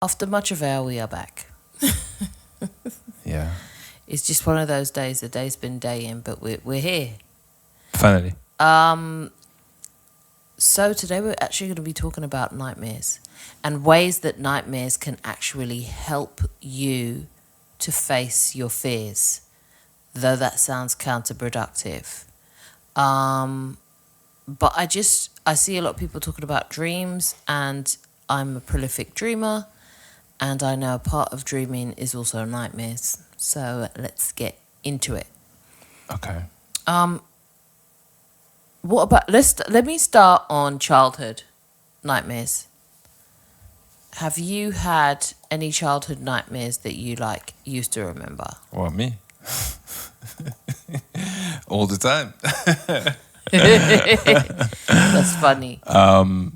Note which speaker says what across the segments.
Speaker 1: After much avail, we are back.
Speaker 2: Yeah.
Speaker 1: It's just one of those days. The day's been daying, but we're here.
Speaker 2: Finally.
Speaker 1: So today we're actually going to be talking about nightmares and ways that nightmares can actually help you to face your fears, though that sounds counterproductive. But I see a lot of people talking about dreams, and I'm a prolific dreamer, and I know a part of dreaming is also nightmares. So let's get into it.
Speaker 2: Okay.
Speaker 1: What about let me start on childhood nightmares. Have you had any childhood nightmares that you used to remember?
Speaker 2: Well, me. All the time.
Speaker 1: That's funny.
Speaker 2: No,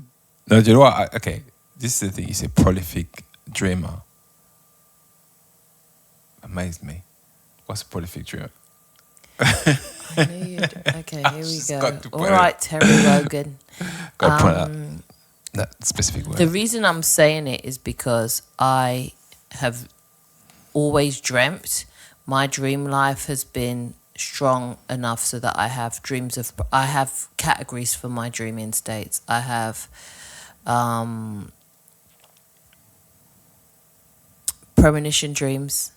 Speaker 2: do you know what? Okay, this is the thing. He's a prolific dreamer. Amazed me. What's a prolific dreamer?
Speaker 1: I knew you'd. Okay, here we go. All
Speaker 2: point
Speaker 1: right, Terry Logan.
Speaker 2: Got to point out that specific word.
Speaker 1: The reason I'm saying it is because I have always dreamt. My dream life has been strong enough so that I have categories for my dreaming states. I have premonition dreams.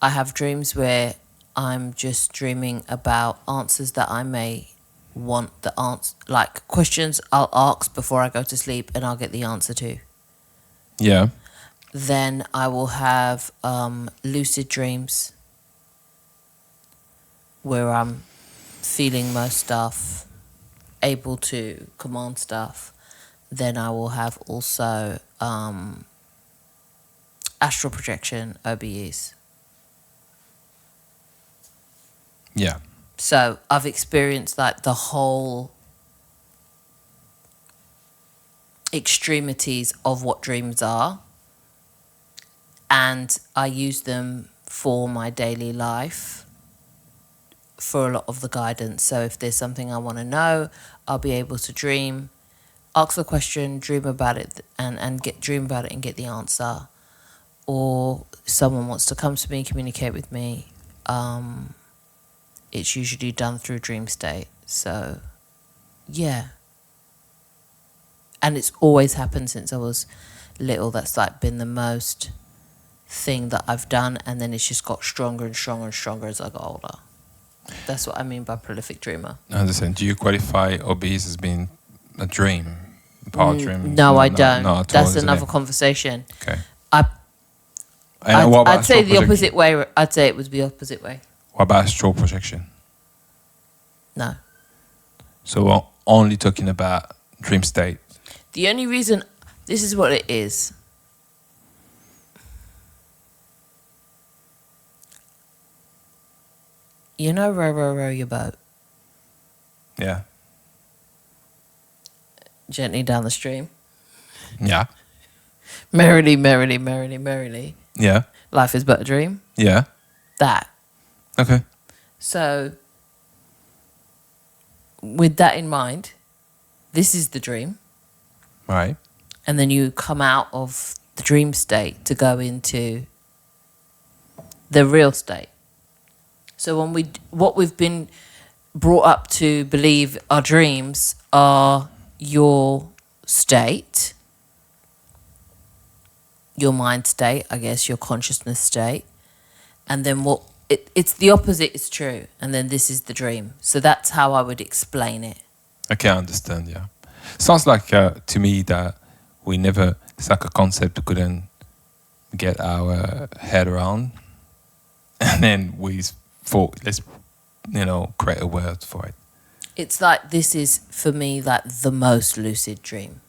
Speaker 1: I have dreams where I'm just dreaming about answers that I may want the answer, like questions I'll ask before I go to sleep and I'll get the answer to.
Speaker 2: Yeah.
Speaker 1: Then I will have lucid dreams where I'm feeling most stuff, able to command stuff. Then I will have also astral projection, OBEs.
Speaker 2: Yeah.
Speaker 1: So I've experienced the whole extremities of what dreams are, and I use them for my daily life for a lot of the guidance. So if there's something I want to know, I'll be able to dream, ask the question, dream about it, and get the answer. Or someone wants to come to me, communicate with me. It's usually done through dream state. So, yeah. And it's always happened since I was little. That's been the most thing that I've done. And then it's just got stronger and stronger and stronger as I got older. That's what I mean by prolific dreamer.
Speaker 2: I understand. Do you qualify OBEs as being a dream? Part dream?
Speaker 1: No, I don't.
Speaker 2: No,
Speaker 1: that's another conversation.
Speaker 2: Okay.
Speaker 1: I'd say the opposite way. I'd say it was the opposite way.
Speaker 2: What about astral projection?
Speaker 1: No.
Speaker 2: So we're only talking about dream state.
Speaker 1: The only reason, this is what it is. You know, row your boat.
Speaker 2: Yeah.
Speaker 1: Gently down the stream.
Speaker 2: Yeah.
Speaker 1: Merrily, merrily, merrily, merrily.
Speaker 2: Yeah.
Speaker 1: Life is but a dream.
Speaker 2: Yeah.
Speaker 1: That.
Speaker 2: Okay.
Speaker 1: So, with that in mind, this is the dream.
Speaker 2: Right.
Speaker 1: And then you come out of the dream state to go into the real state. So what we've been brought up to believe our dreams are your state, your mind state, I guess, your consciousness state. And then it's the opposite is true. And then this is the dream. So that's how I would explain it.
Speaker 2: Okay, I understand, yeah. Sounds like to me that it's like a concept we couldn't get our head around. And then we thought, let's, create a word for it.
Speaker 1: It's like this is, for me, the most lucid dream.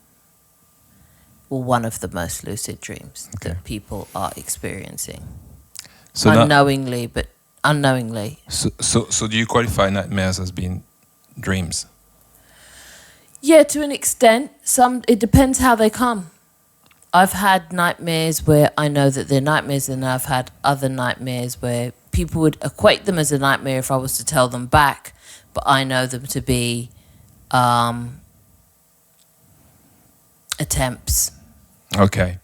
Speaker 1: Well, one of the most lucid dreams that people are experiencing. So unknowingly.
Speaker 2: So do you qualify nightmares as being dreams?
Speaker 1: Yeah, to an extent. It depends how they come. I've had nightmares where I know that they're nightmares, and I've had other nightmares where people would equate them as a nightmare if I was to tell them back, but I know them to be attempts
Speaker 2: Okay.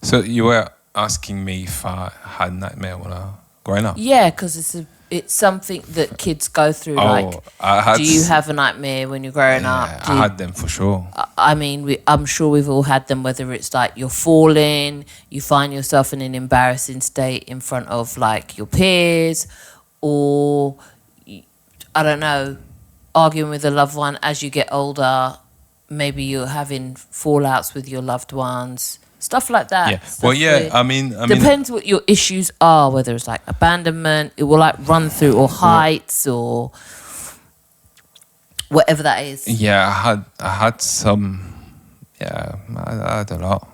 Speaker 2: So you were asking me if I had nightmare when I growing up.
Speaker 1: Yeah, because it's something that kids go through. Like,
Speaker 2: I had.
Speaker 1: do you have a nightmare when you're growing
Speaker 2: Yeah,
Speaker 1: up?
Speaker 2: I had them for sure.
Speaker 1: I mean, I'm sure we've all had them, whether it's like you're falling, you find yourself in an embarrassing state in front of like your peers, or I don't know, arguing with a loved one as you get older. Maybe you're having fallouts with your loved ones, stuff like that.
Speaker 2: Yeah.
Speaker 1: Stuff
Speaker 2: Well, yeah.
Speaker 1: where-
Speaker 2: I mean,
Speaker 1: depends what your issues are, whether it's like abandonment, it will like run through, or heights, or whatever that is.
Speaker 2: Yeah, I had some. Yeah, I had a lot.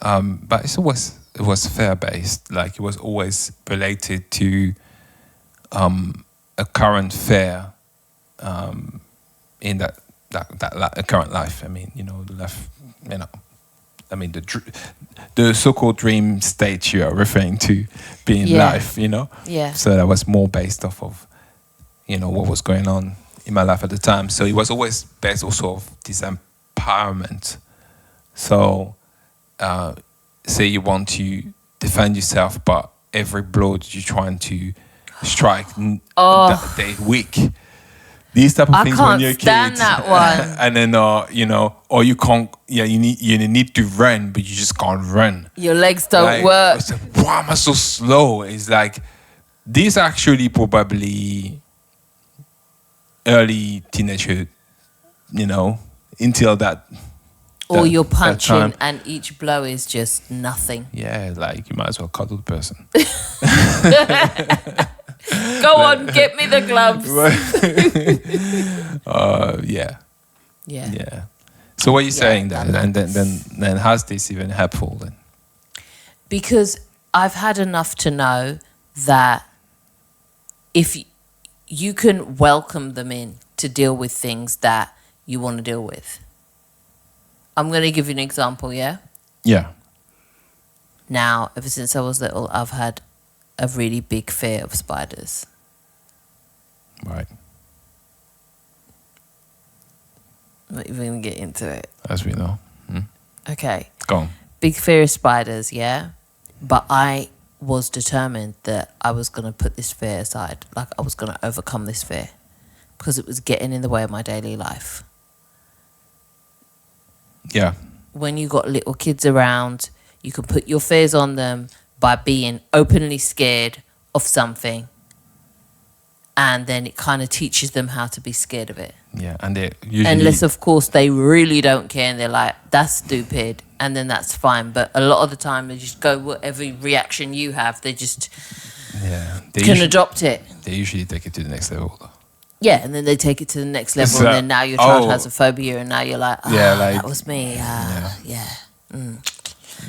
Speaker 2: But it was fear based. Like it was always related to a current fear in that current life. I mean, the life. I mean the so-called dream state you are referring to being
Speaker 1: Yeah.
Speaker 2: life.
Speaker 1: Yeah.
Speaker 2: So that was more based off of what was going on in my life at the time. So it was always based also of this empowerment. So say you want to defend yourself, but every blow that you're trying to strike, they're weak. These type of
Speaker 1: I
Speaker 2: things
Speaker 1: can't
Speaker 2: when you're a kid,
Speaker 1: stand that one.
Speaker 2: and then or you can't. Yeah, you need to run, but you just can't run.
Speaker 1: Your legs don't work.
Speaker 2: It's like, why am I so slow? It's like these actually probably early teenagehood, until that.
Speaker 1: Or you're
Speaker 2: that
Speaker 1: punching
Speaker 2: time.
Speaker 1: and each blow is just nothing.
Speaker 2: Yeah, like you might as well cuddle the person.
Speaker 1: Go on, get me the gloves.
Speaker 2: Yeah.
Speaker 1: Yeah.
Speaker 2: Yeah. So what are you saying then?
Speaker 1: that
Speaker 2: And then how's this even helpful then?
Speaker 1: Because I've had enough to know that if you can welcome them in to deal with things that you want to deal with. I'm going to give you an example, yeah?
Speaker 2: Yeah.
Speaker 1: Now, ever since I was little, I've had a really big fear of spiders.
Speaker 2: Right.
Speaker 1: I'm not even going to get into it.
Speaker 2: As we know.
Speaker 1: Okay.
Speaker 2: Go on.
Speaker 1: Big fear of spiders, yeah? But I was determined that I was going to put this fear aside. Like, I was going to overcome this fear because it was getting in the way of my daily life.
Speaker 2: Yeah.
Speaker 1: When you got little kids around, you can put your fears on them by being openly scared of something, and then it kind of teaches them how to be scared of it.
Speaker 2: Yeah. And they usually
Speaker 1: Unless, of course, they really don't care and they're like, that's stupid, and then that's fine. But a lot of the time, they just go whatever reaction you have, they just can adopt it.
Speaker 2: They usually take it to the next level though.
Speaker 1: Yeah, and then they take it to the next level,
Speaker 2: So-
Speaker 1: and then now your child
Speaker 2: oh.
Speaker 1: has a phobia, and now you're like, that was me.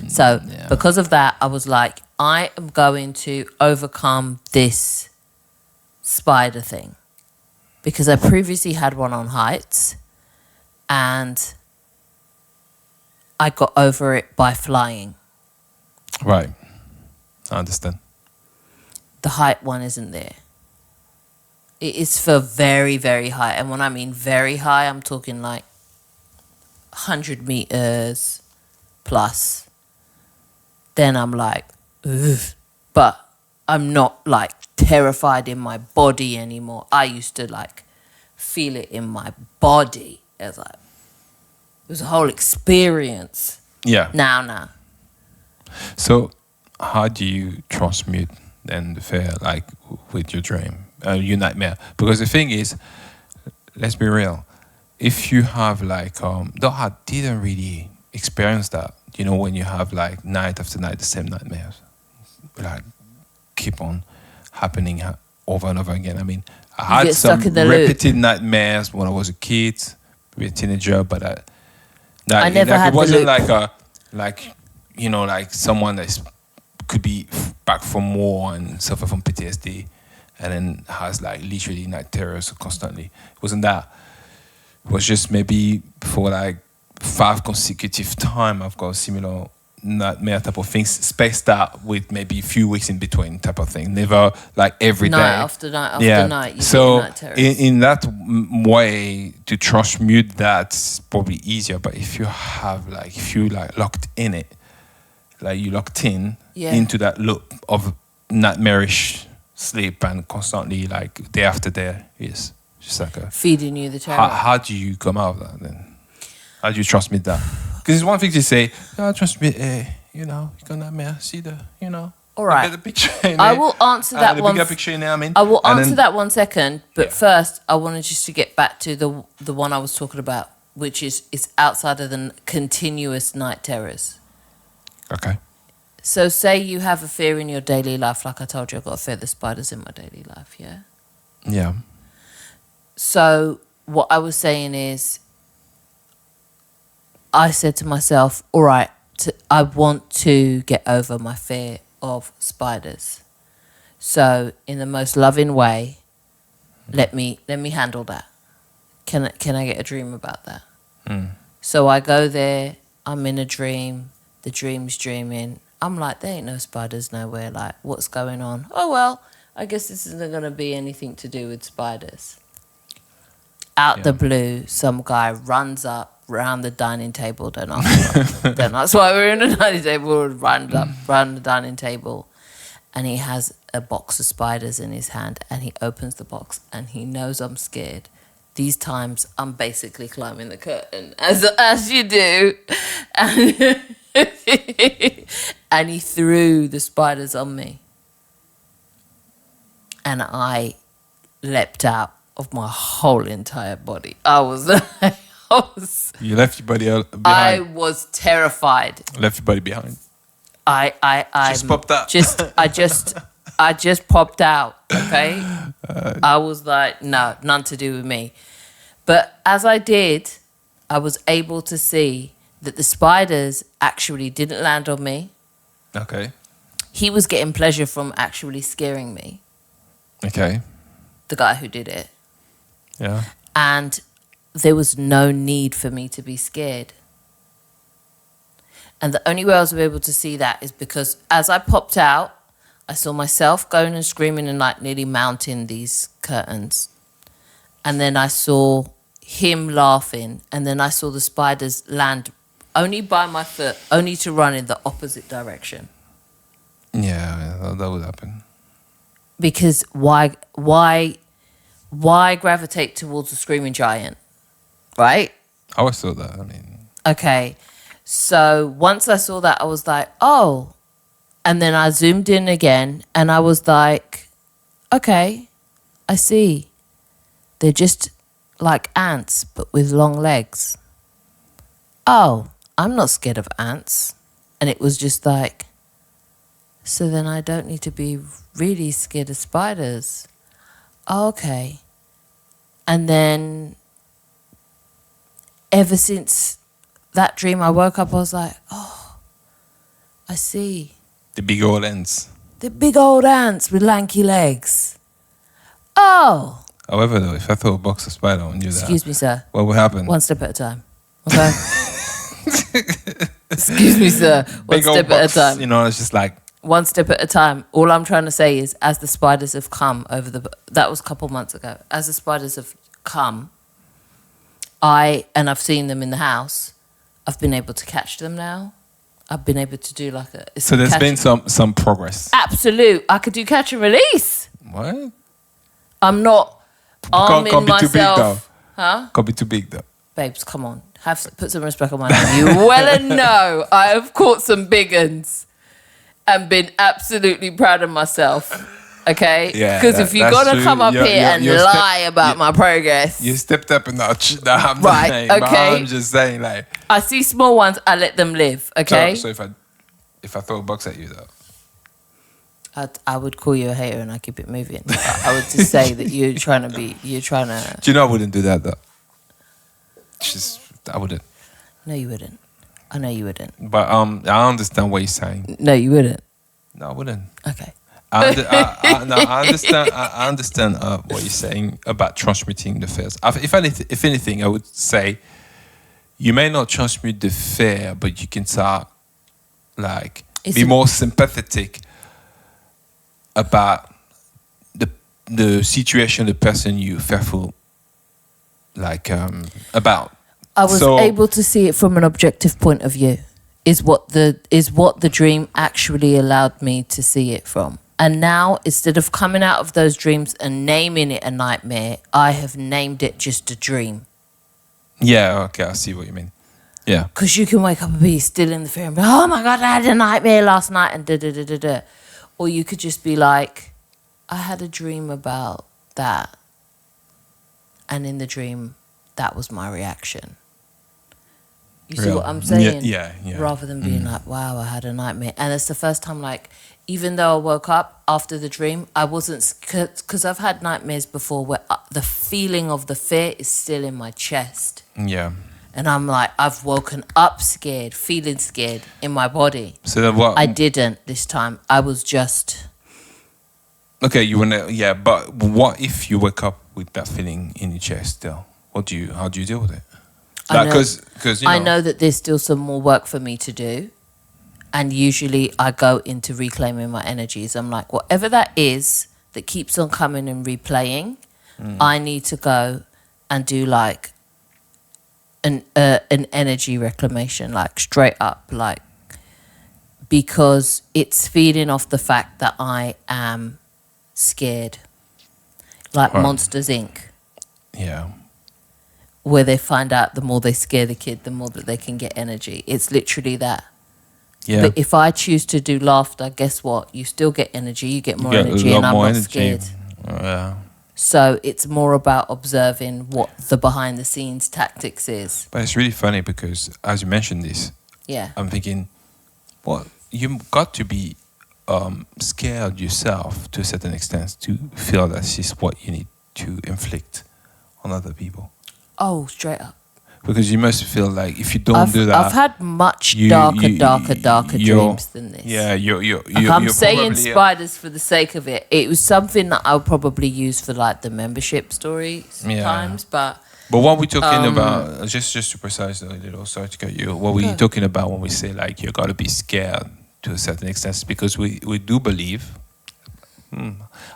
Speaker 1: So because of that, I was like, I am going to overcome this spider thing. Because I previously had one on heights, and I got over it by flying.
Speaker 2: Right. I understand.
Speaker 1: The height one isn't there. It is for very, very high. And when I mean very high, I'm talking like 100 meters plus. Then I'm like, ugh. But I'm not like terrified in my body anymore. I used to like feel it in my body. It was a whole experience.
Speaker 2: Yeah.
Speaker 1: Now.
Speaker 2: So how do you transmute then the fear, like with your dream, your nightmare? Because the thing is, let's be real. If you have like, though I didn't really experience that, when you have like night after night the same nightmares, like keep on happening over and over again. I mean, I had
Speaker 1: get
Speaker 2: some
Speaker 1: stuck in the loop.
Speaker 2: repeated nightmares when I was a kid, a teenager, but
Speaker 1: I never
Speaker 2: like,
Speaker 1: had
Speaker 2: it wasn't
Speaker 1: the
Speaker 2: like like someone that could be back from war and suffer from PTSD, and then has like literally night terrors constantly. It wasn't that. It was just maybe for like 5 consecutive time I've got similar nightmare type of things spaced out with maybe a few weeks in between type of thing. Never like every day.
Speaker 1: Night after night after night. You
Speaker 2: So
Speaker 1: get night terrors.
Speaker 2: in that way to transmute that's probably easier. But if you locked in it, like you locked in into that loop of nightmarish sleep and constantly like day after day, it's just like a
Speaker 1: feeding you the terror.
Speaker 2: How do you come out of that then? How do you transmit that? Because it's one thing to say, transmit, you know, you got nightmare, see the, you know.
Speaker 1: All right.
Speaker 2: The picture in
Speaker 1: I
Speaker 2: there,
Speaker 1: will answer that
Speaker 2: the
Speaker 1: one.
Speaker 2: bigger picture in there, I mean.
Speaker 1: I will
Speaker 2: And
Speaker 1: answer
Speaker 2: then-
Speaker 1: that 1 second, but first I wanted just to get back to the one I was talking about, which is outside of the continuous night terrors.
Speaker 2: Okay.
Speaker 1: So say you have a fear in your daily life, like I told you, I've got a fear of the spiders in my daily life, yeah?
Speaker 2: Yeah.
Speaker 1: So what I was saying is, I said to myself, all right, I want to get over my fear of spiders. So in the most loving way, let me handle that. Can I get a dream about that? So I go there, I'm in a dream, the dream's dreaming. I'm like, there ain't no spiders nowhere. Like, what's going on? Oh, well, I guess this isn't going to be anything to do with spiders. Out the blue, some guy runs up round the dining table. Don't ask why we're in the dining table. Runs up round the dining table, and he has a box of spiders in his hand, and he opens the box, and he knows I'm scared. These times, I'm basically climbing the curtain, as you do, and he threw the spiders on me, and I leapt out of my whole entire body.
Speaker 2: You left your body behind.
Speaker 1: I was terrified.
Speaker 2: Left your body behind.
Speaker 1: I
Speaker 2: Just popped out.
Speaker 1: I just popped out. Okay, I was like, no, none to do with me. But as I did, I was able to see that the spiders actually didn't land on me.
Speaker 2: Okay.
Speaker 1: He was getting pleasure from actually scaring me.
Speaker 2: Okay.
Speaker 1: The guy who did it.
Speaker 2: Yeah.
Speaker 1: And there was no need for me to be scared. And the only way I was able to see that is because as I popped out, I saw myself going and screaming and like nearly mounting these curtains. And then I saw him laughing. And then I saw the spiders land only by my foot, only to run in the opposite direction.
Speaker 2: Yeah, that would happen.
Speaker 1: Because why gravitate towards a screaming giant? Right?
Speaker 2: I always thought that. I mean,
Speaker 1: okay. So once I saw that, I was like, oh. And then I zoomed in again and I was like, okay, I see. They're just like ants, but with long legs. Oh, I'm not scared of ants. And it was just like, so then I don't need to be really scared of spiders. Oh, okay. And then ever since that dream, I woke up, I was like, oh, I see.
Speaker 2: the big old ants.
Speaker 1: The big old ants with lanky legs. Oh.
Speaker 2: However, though, if I throw a box of spider on you,
Speaker 1: Excuse me, sir.
Speaker 2: what will happen?
Speaker 1: One step at a time. Okay? Excuse me, sir. One
Speaker 2: Big old
Speaker 1: step
Speaker 2: box,
Speaker 1: at a time.
Speaker 2: You know, it's just like...
Speaker 1: One step at a time. All I'm trying to say is, as the spiders have come over the... That was a couple months ago. As the spiders have come, and I've seen them in the house, I've been able to catch them now. I've been able to do like a...
Speaker 2: So there's been some progress.
Speaker 1: Absolute. I could do catch and release.
Speaker 2: What?
Speaker 1: I'm not arming
Speaker 2: can't be too big, though.
Speaker 1: myself. Huh?
Speaker 2: Can't be too big, though.
Speaker 1: Babes, come on. Put some respect on my name. You well and know I have caught some big uns and been absolutely proud of myself. Okay?
Speaker 2: Yeah.
Speaker 1: Because if you're going to come up here and lie about my progress.
Speaker 2: You stepped up a notch. I'm
Speaker 1: Right,
Speaker 2: saying,
Speaker 1: okay.
Speaker 2: I'm just saying, like...
Speaker 1: I see small ones, I let them live. Okay?
Speaker 2: So if I throw a box at you, though...
Speaker 1: I would call you a hater and I keep it moving. I would just say that you're trying to...
Speaker 2: Do you know I wouldn't do that, though? I wouldn't.
Speaker 1: No, you wouldn't. I know you wouldn't.
Speaker 2: But I understand what you're saying.
Speaker 1: No, you wouldn't.
Speaker 2: No, I wouldn't.
Speaker 1: Okay.
Speaker 2: I understand. I understand what you're saying about transmuting the fears. If anything, I would say you may not transmute the fear, but you can start like
Speaker 1: It's
Speaker 2: be
Speaker 1: a-
Speaker 2: more sympathetic about the situation, the person you fearful like about.
Speaker 1: I was
Speaker 2: So
Speaker 1: able to see it from an objective point of view. Is what the dream actually allowed me to see it from. And now, instead of coming out of those dreams and naming it a nightmare, I have named it just a dream.
Speaker 2: yeah, okay, I see what you mean. Yeah.
Speaker 1: Because you can wake up and be still in the fear and be, oh my God, I had a nightmare last night and da da da da da. Or you could just be like, I had a dream about that. And in the dream, that was my reaction. You see what I'm saying?
Speaker 2: Yeah.
Speaker 1: Rather than being like, wow, I had a nightmare. And it's the first time, like, even though I woke up after the dream, I wasn't, because I've had nightmares before where the feeling of the fear is still in my chest.
Speaker 2: Yeah.
Speaker 1: And I'm like, I've woken up scared, feeling scared in my body.
Speaker 2: So then what?
Speaker 1: I didn't this time. I was just...
Speaker 2: Okay, you wanna, yeah, but what if you wake up with that feeling in your chest still? How do you deal with it? Like, because
Speaker 1: I know that there's still some more work for me to do. And usually I go into reclaiming my energies. I'm like, whatever that is that keeps on coming and replaying, I need to go and do like an energy reclamation, like straight up, like, because it's feeding off the fact that I am scared. Like
Speaker 2: Right.
Speaker 1: Monsters Inc.,
Speaker 2: Yeah.
Speaker 1: where they find out the more they scare the kid, the more that they can get energy. It's literally that.
Speaker 2: Yeah.
Speaker 1: But if I choose to do laughter, guess what? You still get energy. You get more
Speaker 2: You get a
Speaker 1: energy,
Speaker 2: lot
Speaker 1: and I'm
Speaker 2: more
Speaker 1: not
Speaker 2: energy.
Speaker 1: scared.
Speaker 2: Yeah.
Speaker 1: So it's more about observing what the behind the scenes tactics is.
Speaker 2: But it's really funny because as you mentioned this,
Speaker 1: Yeah.
Speaker 2: I'm thinking, well, you've got to be scared yourself to a certain extent to feel that this is what you need to inflict on other people.
Speaker 1: Oh, straight up.
Speaker 2: Because you must feel like if you don't do that,
Speaker 1: I've had much
Speaker 2: you-
Speaker 1: darker
Speaker 2: you're-
Speaker 1: dreams than this.
Speaker 2: yeah, you're
Speaker 1: I'm saying
Speaker 2: probably,
Speaker 1: spiders for the sake of it. It was something that I'll probably use for like the membership stories
Speaker 2: Yeah.
Speaker 1: times, but
Speaker 2: But what we're talking about, just to precise a little, sorry to cut you. What we're talking about when we say like you got to be scared to a certain extent, is because we do believe.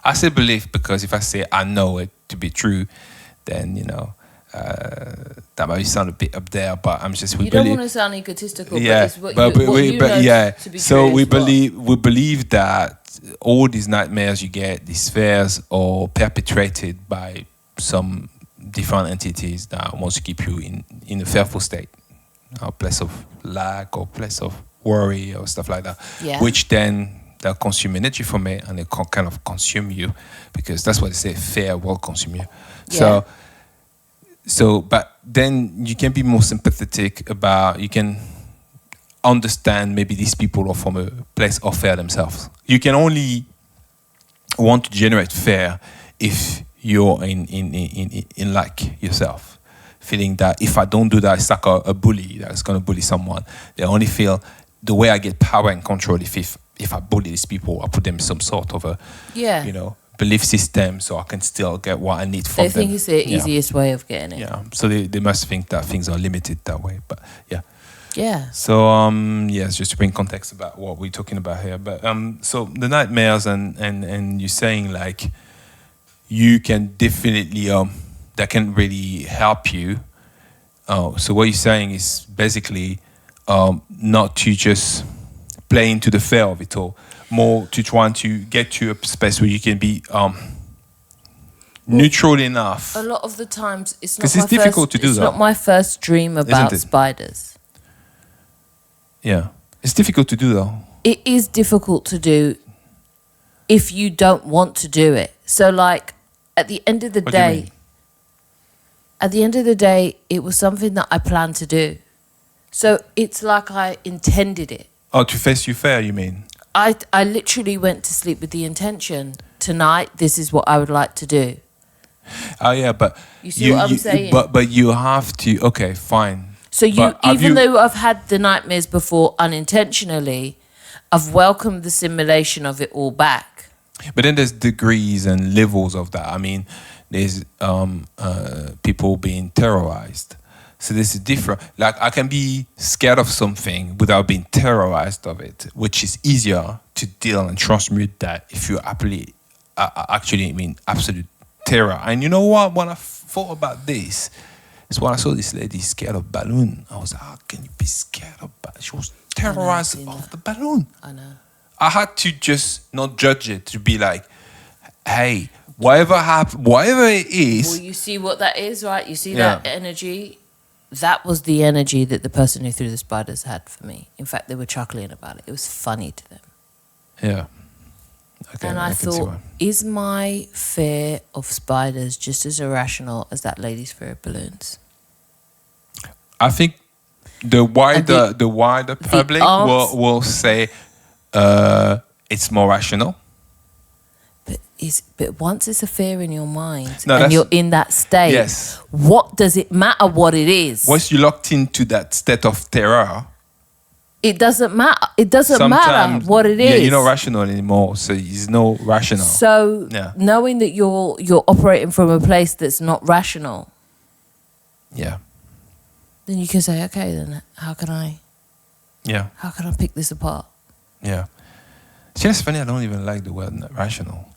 Speaker 2: I say believe because if I say I know it to be true, then that might sound a bit up there. But I'm just we
Speaker 1: you don't
Speaker 2: believe.
Speaker 1: want to sound egotistical.
Speaker 2: Yeah,
Speaker 1: but it's what you know
Speaker 2: yeah.
Speaker 1: to be
Speaker 2: So
Speaker 1: true
Speaker 2: we
Speaker 1: is what?
Speaker 2: believe that all these nightmares you get, these fears, are perpetrated by some different entities that wants to keep you in a fearful state, a place of lack or place of worry or stuff like that.
Speaker 1: Yeah.
Speaker 2: Which then they'll consume energy from it and they kind of consume you, because that's what they say, fear will consume you.
Speaker 1: Yeah.
Speaker 2: So, but then you can be more sympathetic about, you can understand maybe these people are from a place of fear themselves. You can only want to generate fear if you're in like yourself, feeling that if I don't do that, it's like a bully that's going to bully someone. They only feel the way I get power and control if I bully these people, I put them in some sort of a, belief system so I can still get what I need from
Speaker 1: They
Speaker 2: them.
Speaker 1: think it's the easiest way of getting it.
Speaker 2: Yeah, so they must think that things are limited that way. But yeah.
Speaker 1: Yeah.
Speaker 2: So yes, just to bring context about what we're talking about here. But so the nightmares and you're saying like you can definitely that can really help you. So what you're saying is basically not to just play into the fear of it all, more to trying to get to a space where you can be neutral enough.
Speaker 1: A lot of the times it's not.
Speaker 2: 'Cause it's difficult to do
Speaker 1: It's
Speaker 2: that.
Speaker 1: not my first dream about
Speaker 2: it?
Speaker 1: spiders.
Speaker 2: Yeah, it's difficult to do though.
Speaker 1: It is difficult to do if you don't want to do it. So like at the end of the
Speaker 2: What do you
Speaker 1: day,
Speaker 2: mean?
Speaker 1: at the end of the day, it was something that I planned to do. So it's like I intended it.
Speaker 2: Oh, to face your fear, you mean?
Speaker 1: I literally went to sleep with the intention, tonight, this is what I would like to do.
Speaker 2: Oh yeah, but
Speaker 1: You see what I'm saying?
Speaker 2: But you have to. Okay, fine.
Speaker 1: So
Speaker 2: But have
Speaker 1: even
Speaker 2: you-
Speaker 1: though I've had the nightmares before unintentionally, I've welcomed the simulation of it all back.
Speaker 2: But then there's degrees and levels of that. I mean, there's people being terrorized. So there's a different, like I can be scared of something without being terrorized of it, which is easier to deal and transmute that if you actually absolute terror. And you know what? When I thought about this, is when I saw this lady scared of balloon. I was like, how can you be scared of balloon? She was terrorized of the balloon.
Speaker 1: I know.
Speaker 2: I had to just not judge it, to be like, hey, whatever it is.
Speaker 1: Well, you see what that is, right? You see that energy? That was the energy that the person who threw the spiders had for me. In fact, they were chuckling about it. It was funny to them.
Speaker 2: Yeah. Okay,
Speaker 1: and I thought, is my fear of spiders just as irrational as that lady's fear of balloons?
Speaker 2: I think the wider public will say it's more rational.
Speaker 1: But once it's a fear in your mind and you're in that state, what does it matter what it is?
Speaker 2: Once you're locked into that state of terror,
Speaker 1: it doesn't matter. It doesn't matter what it is.
Speaker 2: Yeah, you're not rational anymore, so it's no rational.
Speaker 1: So knowing that you're operating from a place that's not rational, then you can say, okay, then how can I pick this apart?
Speaker 2: Yeah. It's just funny. I don't even like the word rational.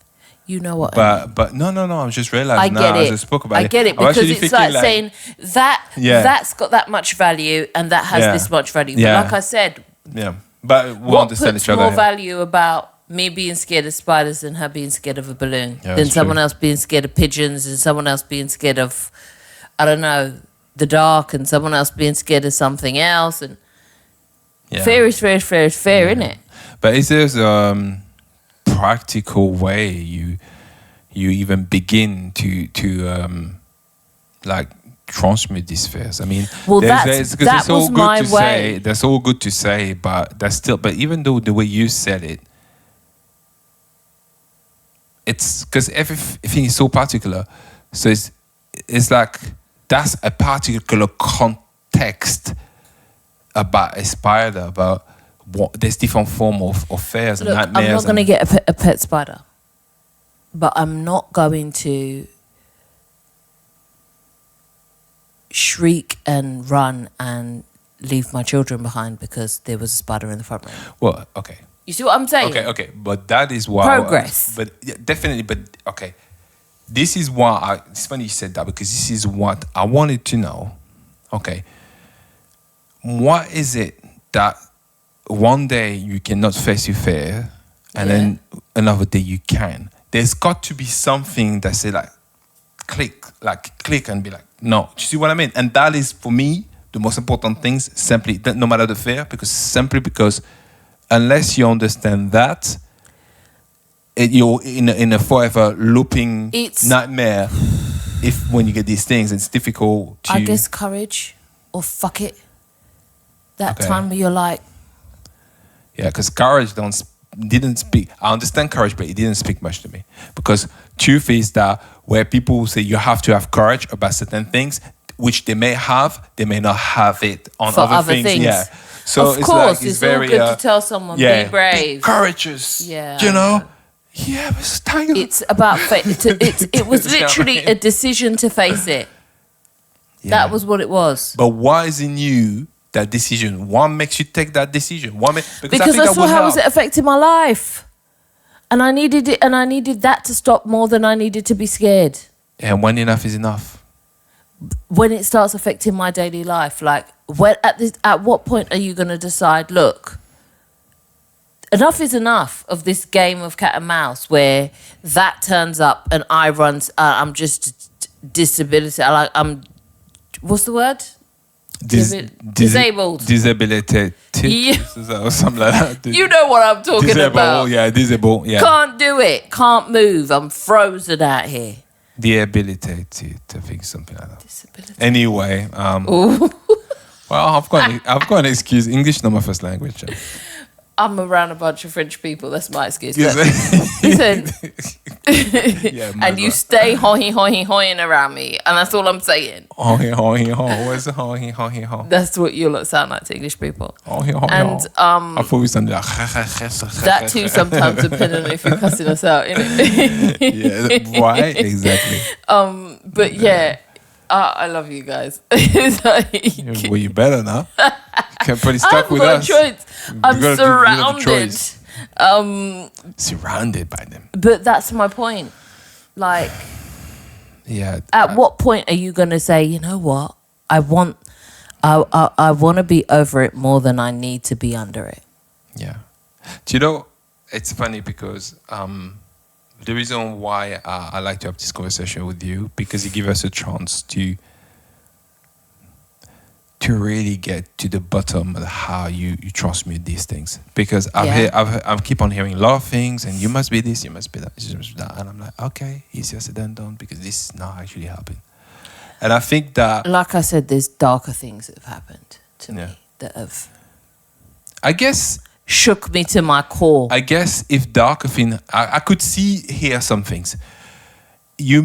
Speaker 1: You know what?
Speaker 2: But no. I'm just realizing now as I spoke about it.
Speaker 1: I get it because it's like saying that's got that much value and that has this much value. But like I said,
Speaker 2: but we'll understand each other.
Speaker 1: What puts more value about me being scared of spiders than her being scared of a balloon? Than someone else being scared of pigeons and someone else being scared of, I don't know, the dark and someone else being scared of something else. And fear is fair, isn't it?
Speaker 2: But is there practical way you even begin to like transmute these fears? I mean,
Speaker 1: that was my way.
Speaker 2: That's all good to say, but that's still. But even though the way you said it, it's because everything is so particular. So it's like that's a particular context about a spider, about. There's different form of fears and nightmares.
Speaker 1: I'm not going to get a pet spider, but I'm not going to shriek and run and leave my children behind because there was a spider in the front room.
Speaker 2: Well, okay.
Speaker 1: You see what I'm saying?
Speaker 2: Okay. But that is why
Speaker 1: progress.
Speaker 2: Definitely. But okay, this is why it's funny you said that because this is what I wanted to know. Okay, what is it that one day you cannot face your fear and then another day you can? There's got to be something that say click and be like, no. Do you see what I mean? And that is for me the most important things, simply no matter the fear, because unless you understand that, you're in a forever looping nightmare. If when you get these things, it's difficult to,
Speaker 1: I guess, courage or fuck it. That time where you're like,
Speaker 2: yeah, because courage didn't speak. I understand courage, but it didn't speak much to me. Because truth is that where people say you have to have courage about certain things, which they may have, they may not have it on other things. Yeah. So
Speaker 1: of course, it's very good to tell someone, be brave.
Speaker 2: Be courageous.
Speaker 1: Yeah.
Speaker 2: You know? Yeah, but it's tired.
Speaker 1: It's about it was literally a decision to face it. Yeah. That was what it was.
Speaker 2: But why is in you that decision? What makes you take that decision?
Speaker 1: Because I saw how was it affecting my life, and I needed it, and I needed that to stop more than I needed to be scared.
Speaker 2: And when enough is enough?
Speaker 1: When it starts affecting my daily life, like at what point are you going to decide? Look, enough is enough of this game of cat and mouse where that turns up and I run. I'm just disability. I'm. What's the word? Disabled.
Speaker 2: Disability. Or something like that.
Speaker 1: You know what I'm talking about.
Speaker 2: Yeah, disabled. Yeah.
Speaker 1: Can't do it. Can't move. I'm frozen out here.
Speaker 2: The ability to think something like that.
Speaker 1: Disability.
Speaker 2: Anyway, well, I've got an excuse. English not my first language.
Speaker 1: I'm around a bunch of French people. That's my excuse. Listen, and you stay hoing around me, and that's all I'm saying.
Speaker 2: Where's the ho?
Speaker 1: That's what you lot sound like to English people.
Speaker 2: And I thought we sounded like
Speaker 1: that too sometimes, depending on if you're cussing us out, innit?
Speaker 2: Yeah, right, exactly.
Speaker 1: But yeah, I love you guys. It's like,
Speaker 2: Well, you better now. You can't put it
Speaker 1: I
Speaker 2: stuck
Speaker 1: haven't
Speaker 2: with
Speaker 1: got
Speaker 2: us.
Speaker 1: a choice. I'm
Speaker 2: You gotta do- you have a
Speaker 1: surrounded.
Speaker 2: choice. Surrounded by them.
Speaker 1: But that's my point. Like,
Speaker 2: Yeah.
Speaker 1: at what point are you going to say, you know what? I want to be over it more than I need to be under it.
Speaker 2: Yeah. Do you know, it's funny because the reason why I like to have this conversation with you, because it gives us a chance to really get to the bottom of how you transmute these things. Because I keep on hearing a lot of things, and you must be this, you must be that, you must be that. And I'm like, okay, easier said than done, because this is not actually helping. And I think that...
Speaker 1: Like I said, there's darker things that have happened to me
Speaker 2: Yeah.
Speaker 1: that have
Speaker 2: I guess...
Speaker 1: shook me to my core.
Speaker 2: I guess if darker thing, I could hear some things. You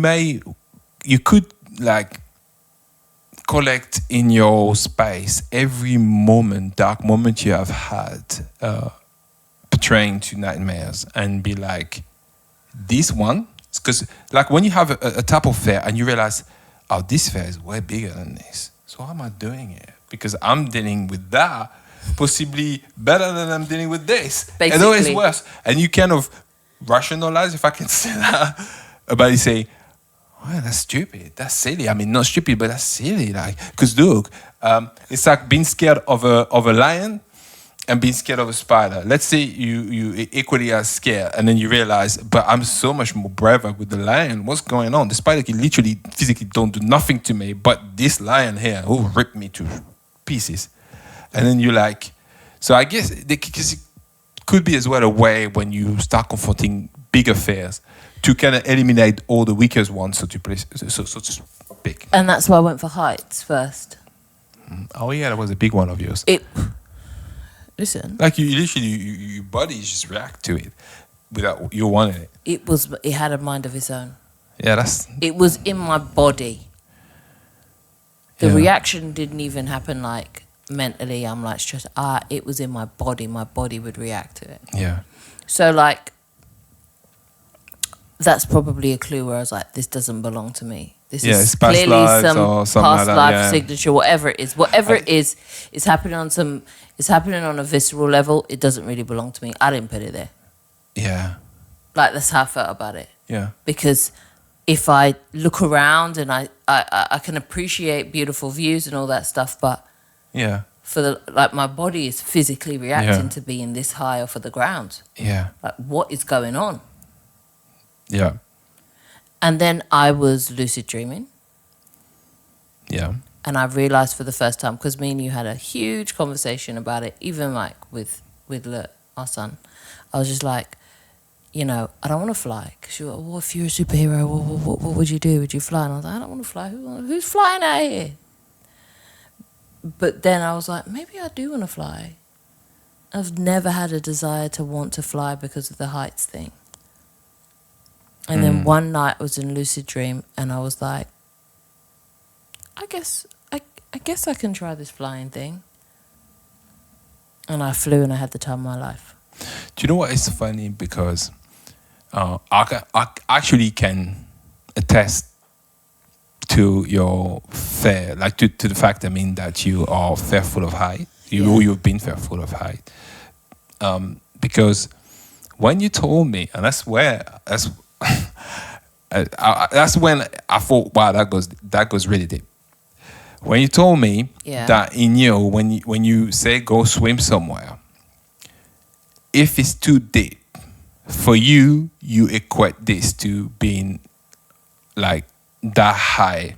Speaker 2: could like collect in your space every dark moment you have had, portraying to nightmares, and be like, this one, because like when you have a type of fear and you realize, oh, this fear is way bigger than this. So how am I doing it? Because I'm dealing with that possibly better than I'm dealing with this.
Speaker 1: Basically.
Speaker 2: And always worse. And you kind of rationalize, if I can say that, about you say, oh, that's stupid. That's silly. I mean, not stupid, but that's silly. Like, because look, it's like being scared of a lion and being scared of a spider. Let's say you equally are scared, and then you realize, but I'm so much more braver with the lion. What's going on? The spider can literally, physically don't do nothing to me, but this lion here will rip me to pieces. And then you're like, so I guess because it could be as well a way when you start confronting bigger fears to kind of eliminate all the weakest ones, so to speak.
Speaker 1: And that's why I went for heights first.
Speaker 2: Oh yeah, that was a big one of yours.
Speaker 1: Listen.
Speaker 2: Like you literally, your body just react to it without you wanting it.
Speaker 1: It had a mind of its own.
Speaker 2: Yeah,
Speaker 1: It was in my body. The reaction didn't even happen like mentally. I'm like stressed. It was in my body. My body would react to it.
Speaker 2: Yeah.
Speaker 1: So like, that's probably a clue where I was like, this doesn't belong to me. This is clearly some past life signature, whatever it is. Whatever it is happening on a visceral level. It doesn't really belong to me. I didn't put it there.
Speaker 2: Yeah.
Speaker 1: Like, that's how I felt about it.
Speaker 2: Yeah.
Speaker 1: Because if I look around and I can appreciate beautiful views and all that stuff, but
Speaker 2: yeah,
Speaker 1: my body is physically reacting to being this high off of the ground.
Speaker 2: Yeah.
Speaker 1: Like, what is going on?
Speaker 2: Yeah.
Speaker 1: And then I was lucid dreaming.
Speaker 2: Yeah.
Speaker 1: And I realized for the first time, because me and you had a huge conversation about it, even like with our son, I was just like, you know, I don't want to fly. Because she was like, well, if you're a superhero, what would you do? Would you fly? And I was like, I don't want to fly. Who's flying out here? But then I was like, maybe I do want to fly. I've never had a desire to want to fly because of the heights thing. And then one night I was in a lucid dream and I was like, I guess I can try this flying thing. And I flew and I had the time of my life.
Speaker 2: Do you know what is funny? Because I actually can attest to your fear, like to the fact, I mean, that you are fearful of height. You've been fearful of height. Because when you told me, and that's when I thought, wow, that goes really deep. When you told me that in you, when you say go swim somewhere, if it's too deep for you, you equate this to being like that high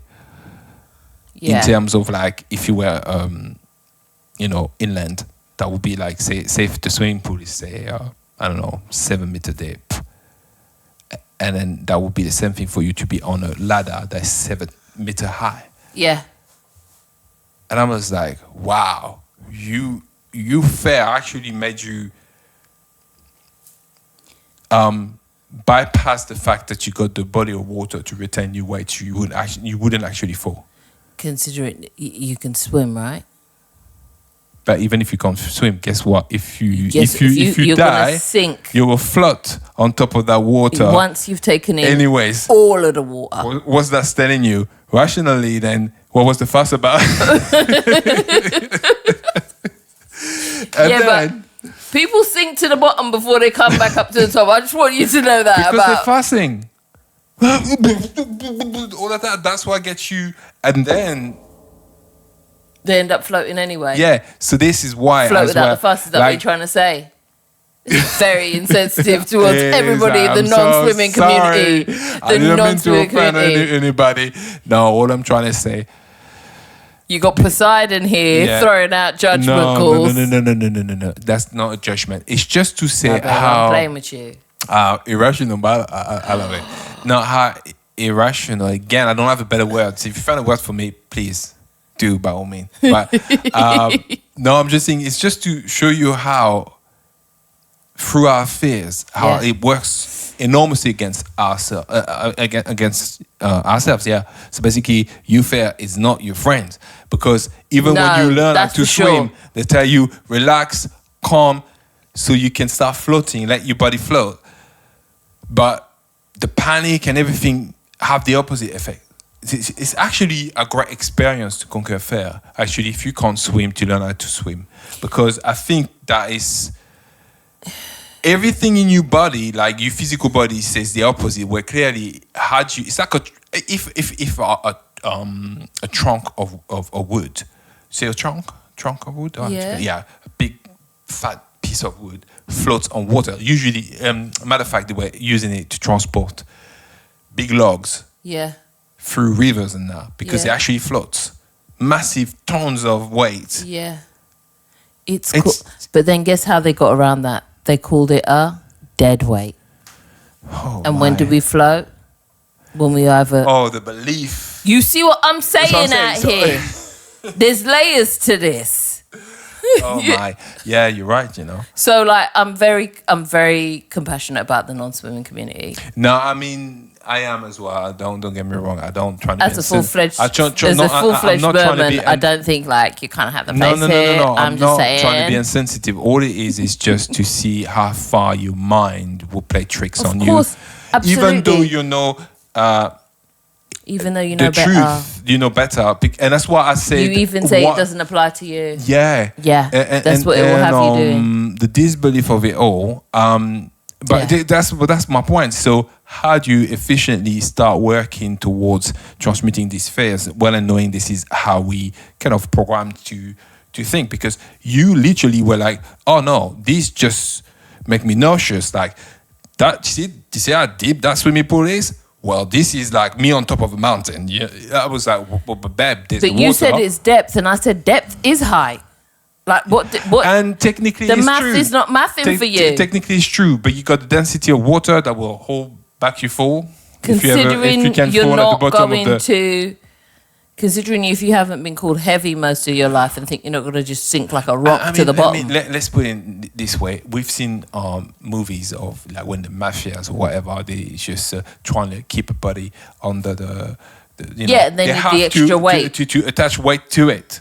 Speaker 2: in terms of like if you were inland, that would be like say if the swimming pool is say I don't know 7 meter deep, and then that would be the same thing for you to be on a ladder that's 7 meter high.
Speaker 1: Yeah.
Speaker 2: And I was like, wow, you fear actually made you bypass the fact that you got the body of water to retain your weight. You wouldn't actually fall.
Speaker 1: Considering you can swim, right?
Speaker 2: But even if you can't swim, guess what? If you
Speaker 1: you're
Speaker 2: die,
Speaker 1: gonna sink.
Speaker 2: you will float on top of that water.
Speaker 1: Once you've taken in
Speaker 2: anyways,
Speaker 1: all of the water.
Speaker 2: What's that telling you? Rationally, then, what was the fuss about?
Speaker 1: But people sink to the bottom before they come back up to the top. I just want you to know that.
Speaker 2: Because they're fussing. All of that, that's what gets you. And then
Speaker 1: they end up floating anyway.
Speaker 2: Yeah, so this is why.
Speaker 1: Float without the fuss, is that what you're trying to say? It's very insensitive towards everybody in the non-swimming community. The non-swimming community.
Speaker 2: Anybody. No, all I'm trying to say.
Speaker 1: You got Poseidon here throwing out judgment calls.
Speaker 2: No. That's not a judgment. It's just to say how...
Speaker 1: I'm playing with you.
Speaker 2: Irrational, but I love it. No, how irrational. Again, I don't have a better word. So if you find a word for me, please do, by all means. But no, I'm just saying, it's just to show you how, through our fears, how it works enormously against ourselves. Yeah. So basically, your fear is not your friend, because even when you learn how to swim, they tell you relax, calm, so you can start floating, let your body float. But the panic and everything have the opposite effect. It's actually a great experience to conquer fear. Actually, if you can't swim, to learn how to swim, because I think that is. Everything in your body, like your physical body, says the opposite. Where clearly, it's like if a trunk of wood, say a trunk of wood, a big fat piece of wood floats on water. Usually, matter of fact, they were using it to transport big logs, through rivers and that, because it actually floats, massive tons of weight.
Speaker 1: Yeah, it's cool. But then, guess how they got around that? They called it a dead weight. And when do we float? When we either...
Speaker 2: Oh, the belief.
Speaker 1: You see what I'm saying out here? There's layers to this.
Speaker 2: Oh my. Yeah, you're right, you know.
Speaker 1: So like, I'm very compassionate about the non-swimming community.
Speaker 2: No, I mean, I am as well. Don't get me wrong. I don't try to be...
Speaker 1: As a full-fledged Burman, I don't think like you kind of have the face here.
Speaker 2: No.
Speaker 1: I'm just saying.
Speaker 2: Trying to be insensitive. All it is just to see how far your mind will play tricks on you. Of course, absolutely. Even though you know the
Speaker 1: better.
Speaker 2: Truth, you know better. And that's why I say...
Speaker 1: You even say it doesn't apply to you.
Speaker 2: Yeah.
Speaker 1: Yeah, that's what it will have you doing.
Speaker 2: The disbelief of it all... that's my point. So how do you efficiently start working towards transmuting these fears, well and knowing this is how we kind of programmed to think? Because you literally were like, oh no, these just make me nauseous. Like that, you see how deep that swimming pool is? Well, this is like me on top of a mountain. Yeah, I was like, well, babe, there's
Speaker 1: But you said it's depth, and I said depth is height. Like what?
Speaker 2: And technically,
Speaker 1: the
Speaker 2: it's
Speaker 1: math
Speaker 2: true.
Speaker 1: is not mathing for you.
Speaker 2: Technically, it's true, but you got the density of water that will hold back your fall.
Speaker 1: Considering considering if you haven't been called heavy most of your life and think you're not going to just sink like a rock to the bottom.
Speaker 2: Let's put it this way: we've seen movies of like when the mafias or whatever they just trying to keep a body under the and then they have the extra weight to attach weight to it.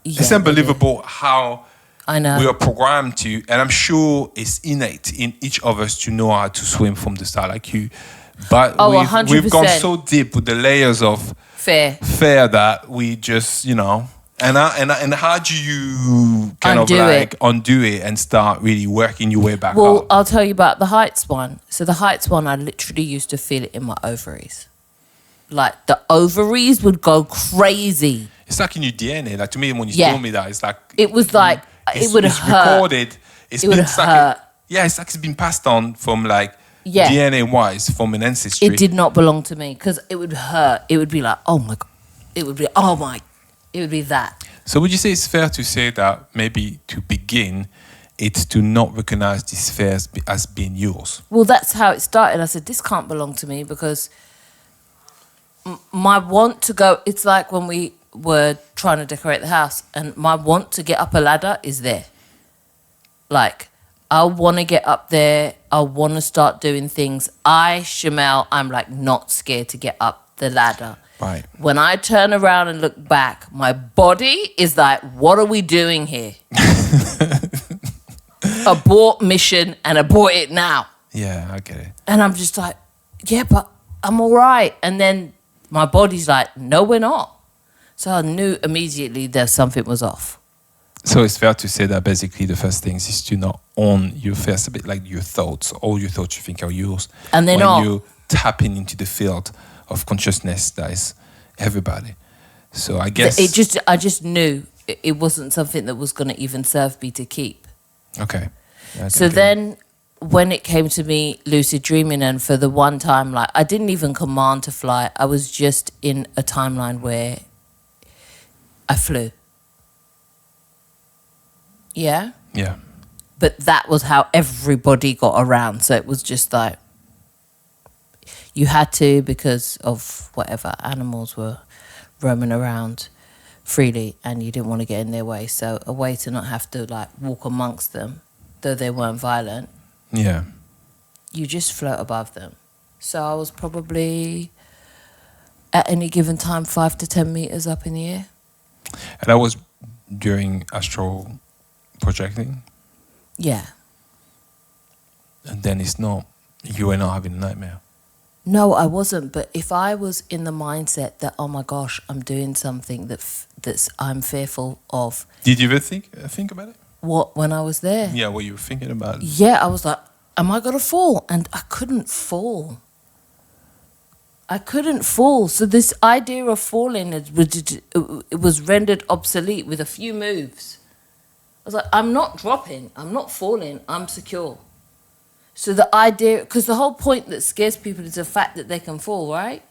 Speaker 2: Yeah, it's unbelievable how we are programmed to, and I'm sure it's innate in each of us to know how to swim from the start, like you. But we've gone so deep with the layers of fear that we just, and how do you undo it and start really working your way back up?
Speaker 1: Well, I'll tell you about the heights one. So the heights one, I literally used to feel it in my ovaries. Like the ovaries would go crazy.
Speaker 2: It's like in your DNA. Like to me, when you told me that, it's like
Speaker 1: it was like it would hurt.
Speaker 2: It's recorded. It's like it's been passed on from like DNA wise from an ancestry.
Speaker 1: It did not belong to me because it would hurt. It would be like, oh my god. It would be that.
Speaker 2: So would you say it's fair to say that maybe to begin, it's to not recognize these fears as being yours?
Speaker 1: Well, that's how it started. I said this can't belong to me because my want to go. It's like when we were trying to decorate the house and my want to get up a ladder is there. Like, I want to get up there. I want to start doing things. I'm like not scared to get up the ladder.
Speaker 2: Right.
Speaker 1: When I turn around and look back, my body is like, what are we doing here? Abort mission and abort it now.
Speaker 2: Yeah, I get it.
Speaker 1: And I'm just like, yeah, but I'm all right. And then my body's like, no, we're not. So I knew immediately that something was off.
Speaker 2: So it's fair to say that basically the first things is to not own your first, a bit like your thoughts, all your thoughts you think are yours.
Speaker 1: And they're
Speaker 2: when
Speaker 1: not.
Speaker 2: you tapping into the field of consciousness that is everybody. So I guess
Speaker 1: I just knew it wasn't something that was going to even serve me to keep.
Speaker 2: Okay. Yeah,
Speaker 1: So then when it came to me lucid dreaming, and for the one time, like, I didn't even command to fly. I was just in a timeline where I flew. Yeah?
Speaker 2: Yeah.
Speaker 1: But that was how everybody got around. So it was just like, you had to, because of whatever, animals were roaming around freely and you didn't want to get in their way. So a way to not have to like walk amongst them, though they weren't violent,
Speaker 2: Yeah.
Speaker 1: you just float above them. So I was probably at any given time 5 to 10 meters up in the air.
Speaker 2: And that was during astral projecting.
Speaker 1: Yeah.
Speaker 2: And then it's not, you are not having a nightmare.
Speaker 1: No, I wasn't. But if I was in the mindset that, oh my gosh, I'm doing something that's I'm fearful of.
Speaker 2: Did you ever think about it?
Speaker 1: What, when I was there?
Speaker 2: Yeah, what you were thinking about?
Speaker 1: Yeah, I was like, am I going to fall? And I couldn't fall. I couldn't fall. So this idea of falling, it was rendered obsolete with a few moves. I was like, I'm not dropping. I'm not falling. I'm secure. So the idea, because the whole point that scares people is the fact that they can fall, right?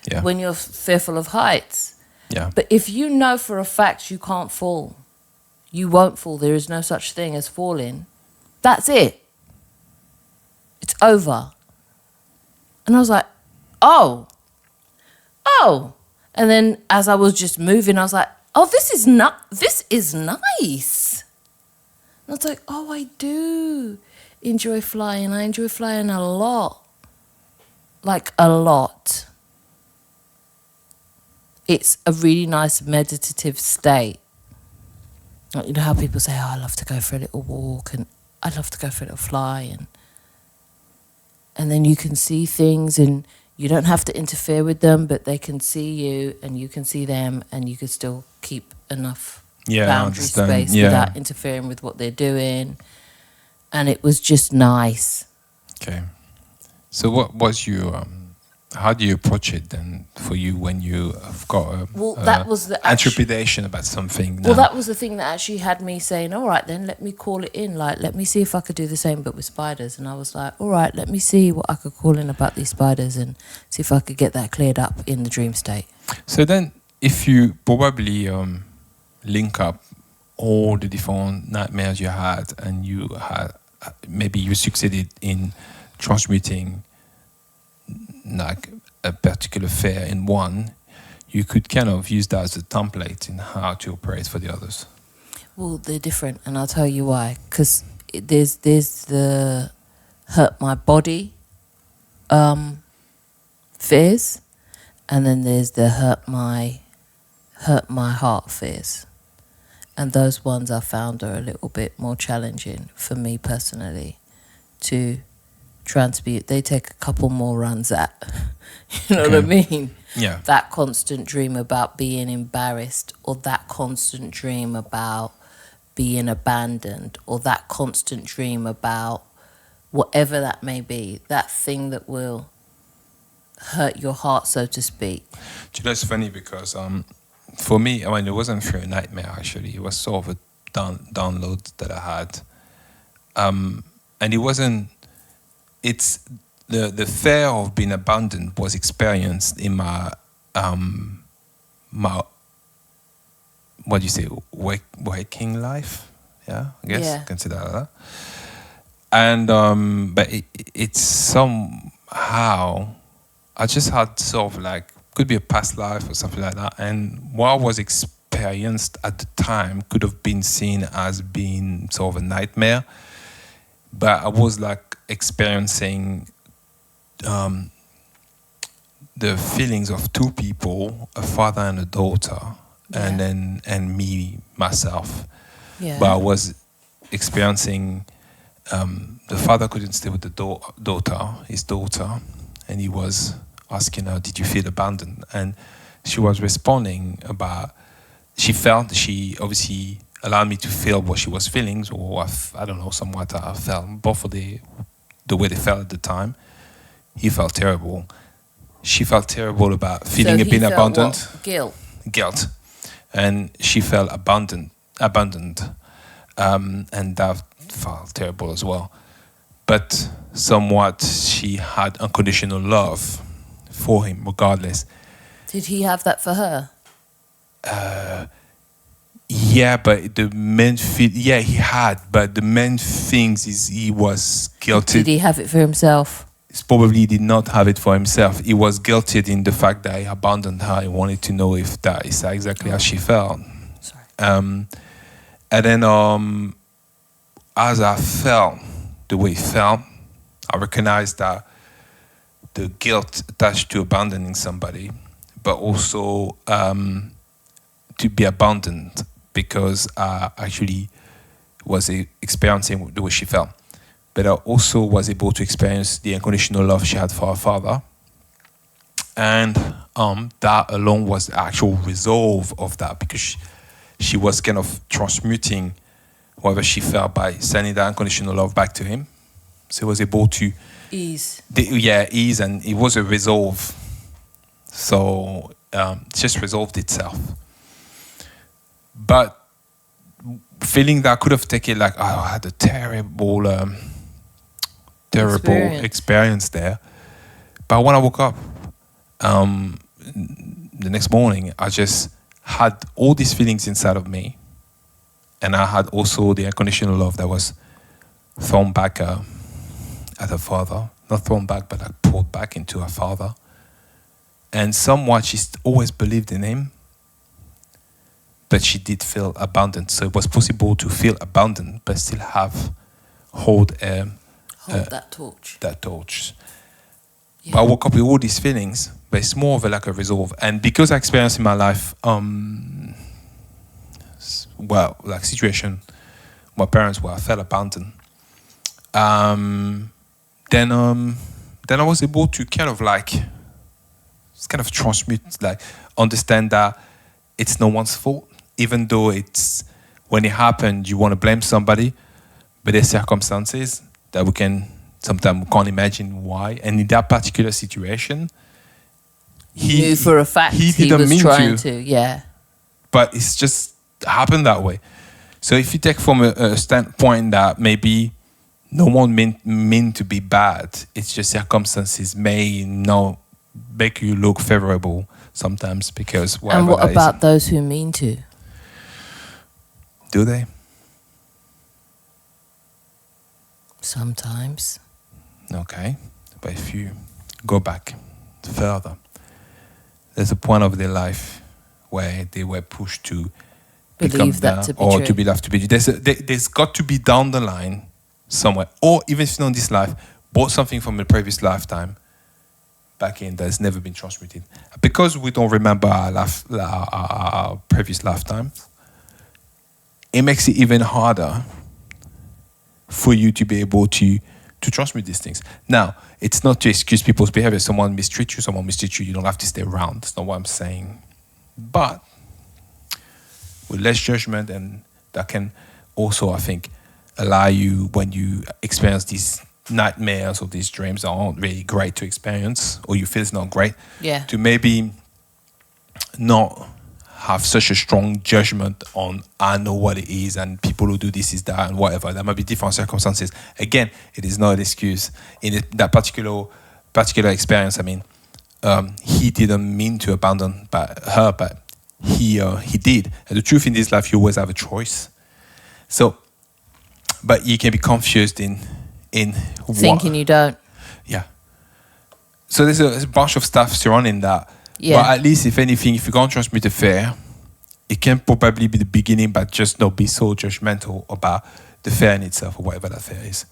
Speaker 2: Yeah.
Speaker 1: When you're fearful of heights.
Speaker 2: Yeah.
Speaker 1: But if you know for a fact you can't fall, you won't fall. There is no such thing as falling. That's it. It's over. And I was like, oh. And then as I was just moving, I was like, oh, this is nice. And I was like, oh, I do enjoy flying. I enjoy flying a lot. Like a lot. It's a really nice meditative state. Like, you know how people say, oh, I love to go for a little walk and I love to go for a little fly, and then you can see things and you don't have to interfere with them, but they can see you and you can see them, and you can still keep enough boundary space without interfering with what they're doing. And it was just nice.
Speaker 2: Okay. So what was your how do you approach it then for you when you have got
Speaker 1: that was the
Speaker 2: interpretation about something?
Speaker 1: Well, that was the thing that actually had me saying, all right, then let me call it in. Like, let me see if I could do the same, but with spiders. And I was like, all right, let me see what I could call in about these spiders and see if I could get that cleared up in the dream state.
Speaker 2: So then if you probably link up all the different nightmares you had, and you had maybe you succeeded in transmuting like a particular fear in one, you could kind of use that as a template in how to operate for the others.
Speaker 1: Well, they're different, and I'll tell you why. Because there's the hurt my body fears, and then there's the hurt my heart fears. And those ones I found are a little bit more challenging for me personally to transmute. They take a couple more runs at. You know what I mean?
Speaker 2: Yeah.
Speaker 1: That constant dream about being embarrassed, or that constant dream about being abandoned, or that constant dream about whatever that may be, that thing that will hurt your heart, so to speak.
Speaker 2: Do you know, it's funny because for me, I mean, it wasn't through a nightmare actually. It was sort of a download that I had. And it wasn't, it's the fear of being abandoned was experienced in my what do you say, waking life? Yeah, I guess,
Speaker 1: Yeah.
Speaker 2: consider that. And but it's somehow I just had sort of like, could be a past life or something like that, and what was experienced at the time could have been seen as being sort of a nightmare, but I was like experiencing the feelings of two people, a father and a daughter,
Speaker 1: Yeah.
Speaker 2: and me myself.
Speaker 1: Yeah.
Speaker 2: But I was experiencing the father couldn't stay with the his daughter, and he was asking her, "Did you feel abandoned?" And she was responding about she obviously allowed me to feel what she was feeling, or I don't know, somewhat I felt both of the way they felt at the time. He felt terrible. She felt terrible about feeling
Speaker 1: so he
Speaker 2: being
Speaker 1: felt
Speaker 2: abandoned.
Speaker 1: what?
Speaker 2: Guilt, and she felt abandoned, and that felt terrible as well. But somewhat she had unconditional love for him, regardless.
Speaker 1: Did he have that for her?
Speaker 2: Yeah, but the main he had, but the main things is he was guilty.
Speaker 1: Did he have it for himself?
Speaker 2: Probably did not have it for himself. He was guilty in the fact that he abandoned her. He wanted to know if that is exactly how she felt.
Speaker 1: Sorry.
Speaker 2: And then as I felt the way he felt, I recognized that the guilt attached to abandoning somebody, but also to be abandoned because I actually was experiencing the way she felt. But I also was able to experience the unconditional love she had for her father. And that alone was the actual resolve of that, because she was kind of transmuting whatever she felt by sending that unconditional love back to him. So he was able to
Speaker 1: ease,
Speaker 2: and it was a resolve. So it just resolved itself. But feeling that I could have taken like, oh, I had a terrible experience there. But when I woke up the next morning, I just had all these feelings inside of me. And I had also the unconditional love that was thrown back at her father. Not thrown back, but like poured back into her father. And somewhat she always believed in him, but she did feel abandoned. So it was possible to feel abandoned, but still hold
Speaker 1: that torch.
Speaker 2: That torch.
Speaker 1: Yeah.
Speaker 2: But I woke up with all these feelings, but it's more of like a resolve. And because I experienced in my life, situation, my parents where I felt abandoned. Then I was able to kind of transmute, like understand that it's no one's fault, even though it's when it happened, you want to blame somebody, but there's circumstances that we can't imagine why. And in that particular situation,
Speaker 1: he knew for a fact he was trying to, yeah.
Speaker 2: But it's just happened that way. So if you take from a standpoint that maybe no one meant to be bad, it's just circumstances may not make you look favorable sometimes because whatever.
Speaker 1: And what about those who mean to?
Speaker 2: Do they?
Speaker 1: Sometimes.
Speaker 2: Okay. But if you go back further, there's a point of their life where they were pushed to
Speaker 1: believe that to be
Speaker 2: or
Speaker 1: true.
Speaker 2: to believe to be. There's got to be down the line somewhere, or even if not in this life, bought something from a previous lifetime back in that's never been transmuted. Because we don't remember our previous lifetime, it makes it even harder for you to be able to transmute these things. Now, it's not to excuse people's behavior. Someone mistreats you, you don't have to stay around. That's not what I'm saying. But with less judgment, and that can also, I think, allow you, when you experience these nightmares or these dreams that aren't really great to experience, or you feel it's not great, to maybe not have such a strong judgment on, I know what it is, and people who do this is that, and whatever. There might be different circumstances. Again, it is not an excuse. In that particular experience, I mean, he didn't mean to abandon her, but he did. And the truth in this life, you always have a choice. So, but you can be confused in
Speaker 1: thinking you don't.
Speaker 2: Yeah. So there's a bunch of stuff surrounding that.
Speaker 1: Yeah.
Speaker 2: But at least, if anything, if you can't transmit a fear, it can probably be the beginning, but just not be so judgmental about the fear in itself or whatever that fear is.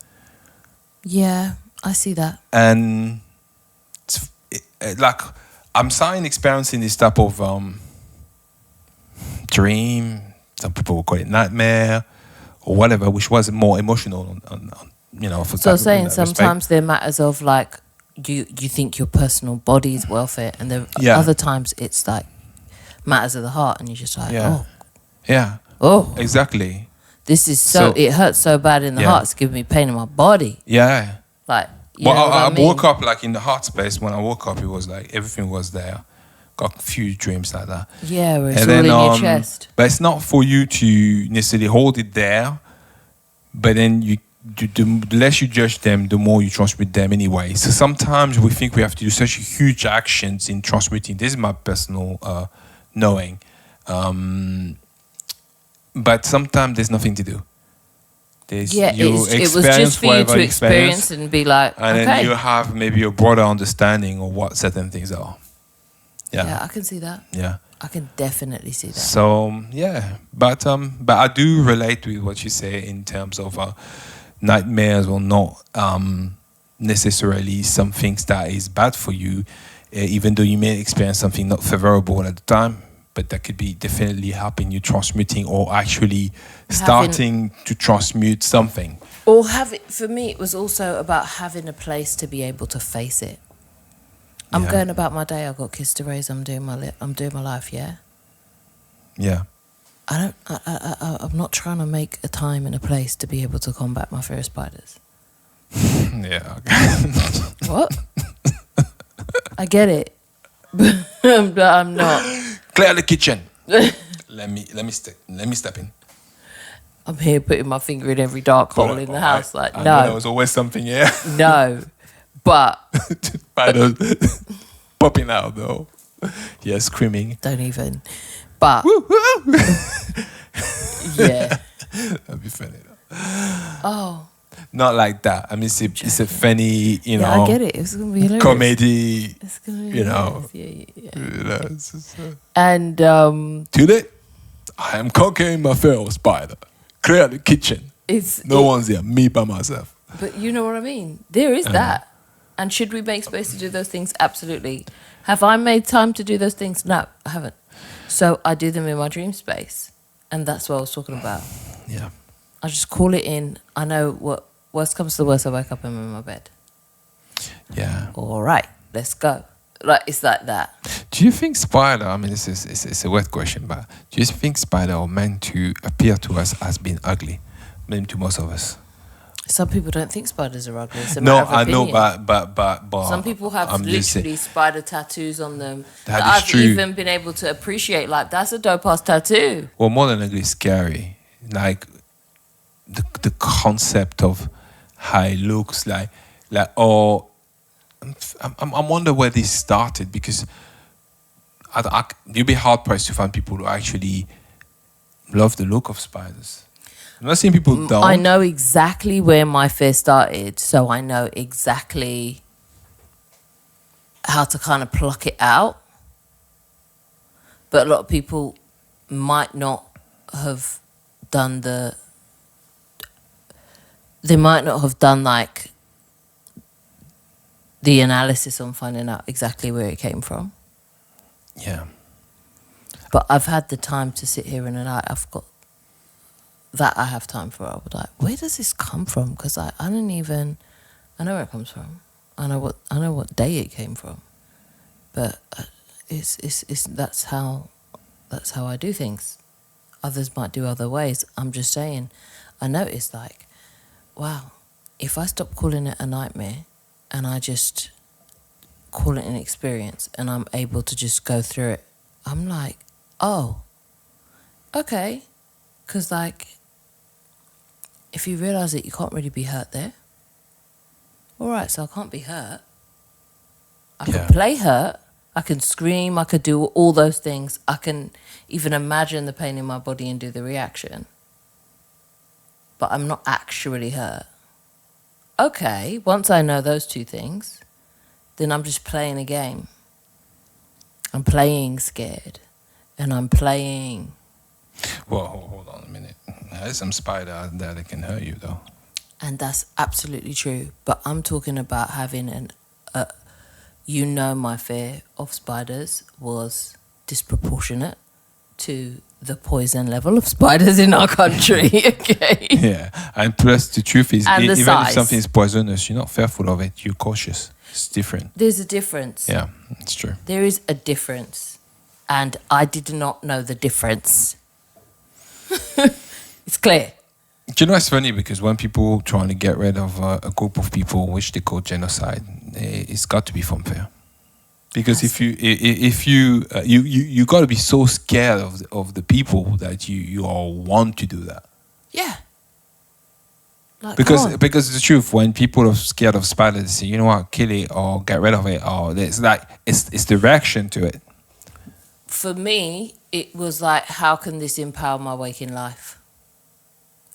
Speaker 1: Yeah, I see that.
Speaker 2: And like I'm starting experiencing this type of dream. Some people will call it nightmare or whatever, which was more emotional on for
Speaker 1: So
Speaker 2: type
Speaker 1: saying
Speaker 2: in that respect.
Speaker 1: sometimes there are matters of like you think your personal body's welfare, and then
Speaker 2: Yeah.
Speaker 1: other times it's like matters of the heart, and you're just like,
Speaker 2: Yeah. Yeah,
Speaker 1: oh,
Speaker 2: exactly.
Speaker 1: this is
Speaker 2: So-
Speaker 1: it hurts so bad in the
Speaker 2: Yeah.
Speaker 1: heart, it's giving me pain in my body.
Speaker 2: Yeah.
Speaker 1: Like, you
Speaker 2: Well,
Speaker 1: know what
Speaker 2: I
Speaker 1: I mean?
Speaker 2: woke up like in the heart space. When I woke up, it was like everything was there. Got a few dreams like that.
Speaker 1: Yeah, where it's
Speaker 2: And
Speaker 1: all
Speaker 2: then,
Speaker 1: in your chest.
Speaker 2: But it's not for you to necessarily hold it there. But then the less you judge them, the more you transmute them anyway. So sometimes we think we have to do such huge actions in transmuting. This is my personal knowing. But sometimes there's nothing to do.
Speaker 1: Yeah, it was just for you
Speaker 2: whatever
Speaker 1: to experience and be like,
Speaker 2: and
Speaker 1: okay.
Speaker 2: then you have maybe a broader understanding of what certain things are.
Speaker 1: Yeah, I can see that.
Speaker 2: Yeah.
Speaker 1: I can definitely see that.
Speaker 2: So yeah, but I do relate with what you say in terms of nightmares or not necessarily some things that is bad for you, even though you may experience something not favorable at the time. But that could be definitely helping you transmuting or actually starting to transmute something.
Speaker 1: Or for me, it was also about having a place to be able to face it. I'm going about my day. I've got kids to raise. I'm doing my life. Yeah.
Speaker 2: Yeah.
Speaker 1: I'm not trying to make a time and a place to be able to combat my fear of spiders.
Speaker 2: Yeah. Okay.
Speaker 1: What? I get it, but I'm not.
Speaker 2: Clear the kitchen. let me step in.
Speaker 1: I'm here putting my finger in every dark hole in the house. Like,
Speaker 2: I
Speaker 1: no,
Speaker 2: know there was always something here.
Speaker 1: no, but
Speaker 2: Spiders popping out though. Yeah, screaming.
Speaker 1: don't even. But yeah.
Speaker 2: That'd be funny though.
Speaker 1: Oh.
Speaker 2: Not like that. I mean, it's a funny,
Speaker 1: Yeah, I get it. It's gonna be hilarious.
Speaker 2: comedy.
Speaker 1: It's gonna be
Speaker 2: hilarious.
Speaker 1: Yeah.
Speaker 2: It's just,
Speaker 1: And
Speaker 2: today, I am conquering my fear of spider. Clear the kitchen. No one's here. Me by myself.
Speaker 1: But you know what I mean? There is that. And should we make space to do those things? Absolutely. Have I made time to do those things? No, I haven't. So I do them in my dream space. And that's what I was talking about.
Speaker 2: Yeah.
Speaker 1: I just call it in. I know what worst comes to worst, I wake up and I'm in my bed.
Speaker 2: Yeah.
Speaker 1: All right, let's go. Like, it's like that.
Speaker 2: Do you think spider, I mean, it's a weird question, but do you think spider are meant to appear to us as being ugly? Maybe to most of us.
Speaker 1: Some people don't think spiders are ugly. It's a
Speaker 2: No,
Speaker 1: matter of
Speaker 2: I know,
Speaker 1: opinion.
Speaker 2: but
Speaker 1: Some people have
Speaker 2: I'm just
Speaker 1: literally spider tattoos on them
Speaker 2: That
Speaker 1: that
Speaker 2: is
Speaker 1: I've
Speaker 2: true.
Speaker 1: even been able to appreciate. Like, that's a dope-ass tattoo.
Speaker 2: well, more than ugly, scary. Like the concept of how it looks like oh, I wonder where this started because you'd be hard pressed to find people who actually love the look of spiders. I'm not saying people don't.
Speaker 1: I know exactly where my fear started, so I know exactly how to kind of pluck it out. But a lot of people might not have done they might not have done like the analysis on finding out exactly where it came from.
Speaker 2: Yeah.
Speaker 1: But I've had the time to sit here and I've got that I have time for. I would like, where does this come from? Because I know where it comes from. I know what day it came from. But that's how I do things. Others might do other ways. I'm just saying, I noticed like, wow, if I stop calling it a nightmare and I just call it an experience and I'm able to just go through it, I'm like, oh, okay. Because like, if you realise that you can't really be hurt there, all right, so I can't be hurt. I can play hurt. I can scream. I could do all those things. I can even imagine the pain in my body and do the reaction. But I'm not actually hurt. Okay, once I know those two things, then I'm just playing a game. I'm playing scared. And I'm playing...
Speaker 2: Well, hold on a minute. There's some spider out there that can hurt you, though.
Speaker 1: And that's absolutely true. But I'm talking about having you know my fear of spiders was disproportionate to the poison level of spiders in our country. Okay.
Speaker 2: Yeah, and plus the truth is,
Speaker 1: And the
Speaker 2: even
Speaker 1: size.
Speaker 2: if something is poisonous, you're not fearful of it. You're cautious. It's different.
Speaker 1: There's a difference.
Speaker 2: Yeah, it's true.
Speaker 1: There is a difference. And I did not know the difference. It's clear.
Speaker 2: Do you know it's funny because when people trying to get rid of a group of people, which they call genocide, it's got to be from fear. Because if you got to be so scared of the people that you all want to do that.
Speaker 1: Yeah. Like,
Speaker 2: Because the truth, when people are scared of spiders, they say, you know what, kill it or get rid of it, or it's like it's the reaction to it.
Speaker 1: for me, it was like, how can this empower my waking life?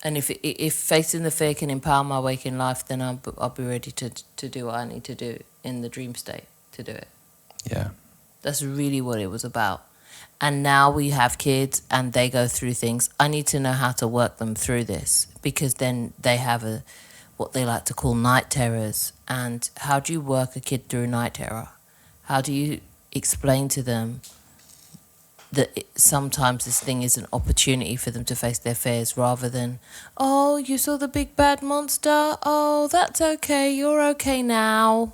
Speaker 1: And if facing the fear can empower my waking life, then I'll be ready to do what I need to do in the dream state to do it.
Speaker 2: Yeah.
Speaker 1: That's really what it was about. And now we have kids and they go through things. I need to know how to work them through this, because then they have what they like to call night terrors. And how do you work a kid through night terror? How do you explain to them that sometimes this thing is an opportunity for them to face their fears, rather than, oh, you saw the big bad monster? Oh, that's okay. You're okay now.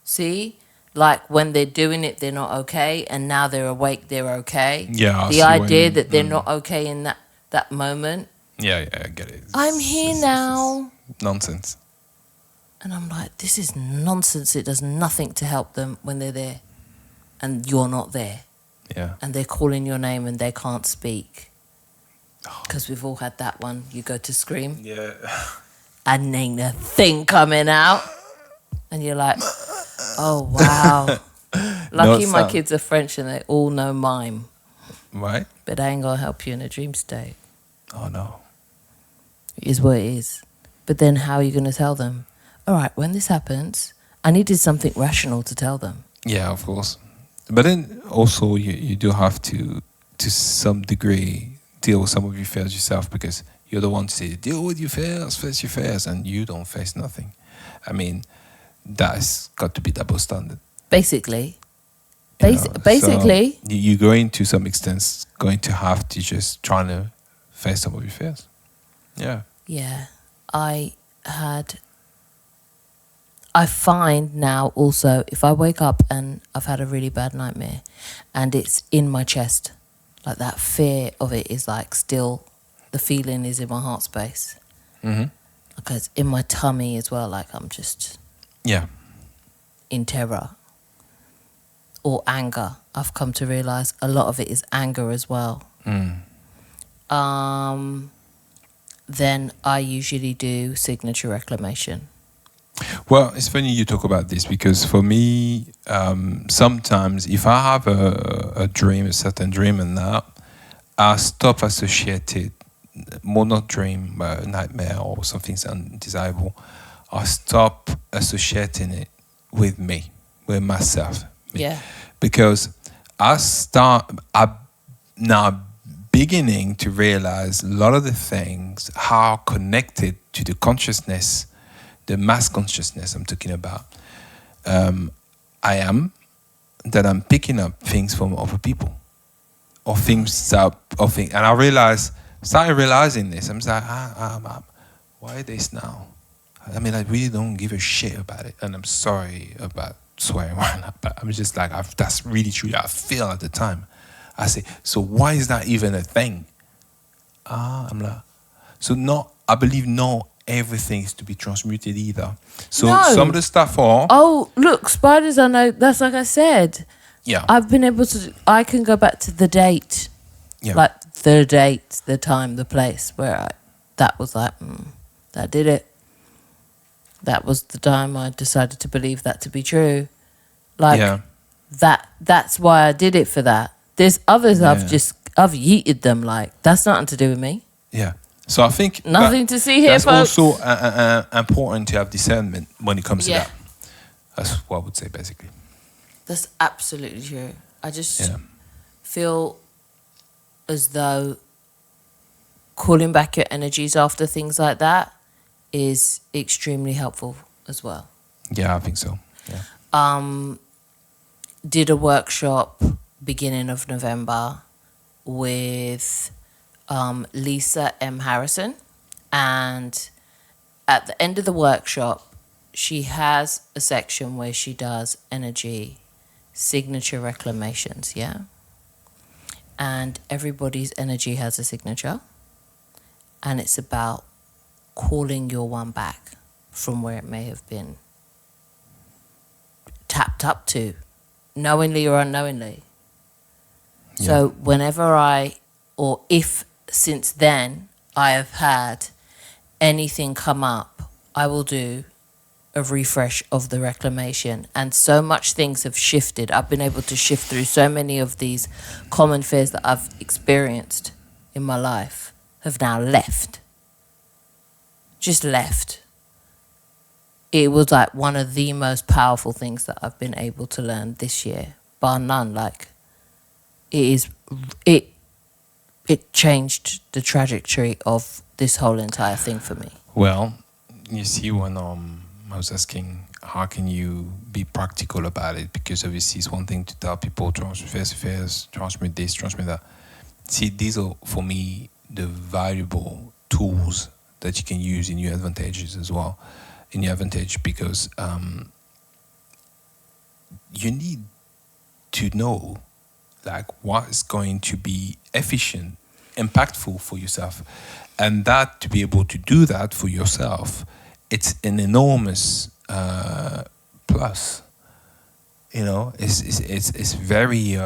Speaker 1: See? Like when they're doing it, they're not okay, and now they're awake, they're okay.
Speaker 2: Yeah.
Speaker 1: The idea that they're not okay in that moment.
Speaker 2: Yeah, I get it.
Speaker 1: I'm here now.
Speaker 2: Nonsense.
Speaker 1: And I'm like, this is nonsense. It does nothing to help them when they're there and you're not there.
Speaker 2: Yeah.
Speaker 1: And they're calling your name and they can't speak. Because we've all had that one. You go to scream
Speaker 2: Yeah.
Speaker 1: and ain't a thing coming out. And you're like, oh, wow. Lucky my kids are French and they all know mime.
Speaker 2: Right?
Speaker 1: But I ain't going to help you in a dream state.
Speaker 2: Oh, no.
Speaker 1: It is what it is. But then how are you going to tell them? All right, when this happens, I needed something rational to tell them.
Speaker 2: Yeah, of course. But then also you do have to some degree, deal with some of your fears yourself, because you're the one to say, deal with your fears, face your fears, and you don't face nothing. I mean, that's got to be double standard.
Speaker 1: Basically.
Speaker 2: Basically. So you're going to some extent going to have to just try to face some of your fears. Yeah.
Speaker 1: Yeah. I find now also, if I wake up and I've had a really bad nightmare and it's in my chest, like that fear of it is like still, the feeling is in my heart space.
Speaker 2: Mm-hmm.
Speaker 1: Like it's in my tummy as well, like I'm just in terror. Or anger. I've come to realise a lot of it is anger as well. Then I usually do signature reclamation.
Speaker 2: Well, it's funny you talk about this, because for me, sometimes if I have a dream, a certain dream, and that, I stop associated, more not dream, but nightmare or something undesirable, I stop associating it with me, with myself.
Speaker 1: Yeah.
Speaker 2: Because I'm now beginning to realize a lot of the things how connected to the consciousness, the mass consciousness I'm talking about, I am, that I'm picking up things from other people, or things and I started realizing this. I'm like, why this now? I mean, I really don't give a shit about it, and I'm sorry about swearing, but I'm just like, that's really true. I feel at the time. I say, so why is that even a thing? I'm like, so I believe not everything is to be transmuted either. So some of the stuff are.
Speaker 1: Oh, look, spiders, I know, that's like I said.
Speaker 2: Yeah.
Speaker 1: I've been able to, I can go back to the date.
Speaker 2: Yeah.
Speaker 1: Like the date, the time, the place where that was like, that did it. That was the time I decided to believe that to be true. Like that's why I did it for that. There's others I've yeeted them, like that's nothing to do with me.
Speaker 2: Yeah. So I think
Speaker 1: nothing to see here,
Speaker 2: that's
Speaker 1: folks.
Speaker 2: also important to have discernment when it comes to that. That's what I would say, basically.
Speaker 1: That's absolutely true. I just feel as though calling back your energies after things like that is extremely helpful as well.
Speaker 2: Yeah, I think so. Yeah.
Speaker 1: did a workshop beginning of November with Lisa M. Harrison, and at the end of the workshop, she has a section where she does energy signature reclamations, yeah? And everybody's energy has a signature, and it's about calling your one back from where it may have been tapped up to, knowingly or unknowingly.
Speaker 2: Yeah.
Speaker 1: So whenever or if since then I have had anything come up, I will do a refresh of the reclamation. And so much things have shifted. I've been able to shift through so many of these common fears that I've experienced in my life have now left. Just left. It was like one of the most powerful things that I've been able to learn this year, bar none. Like, it changed the trajectory of this whole entire thing for me.
Speaker 2: Well, you see, when I was asking, how can you be practical about it? Because obviously it's one thing to tell people, transmute this, transmute that. See, these are, for me, the valuable tools that you can use in your advantages as well. In your advantage, because you need to know, like, what is going to be efficient, impactful for yourself. And that, to be able to do that for yourself, it's an enormous plus. You know, it's very,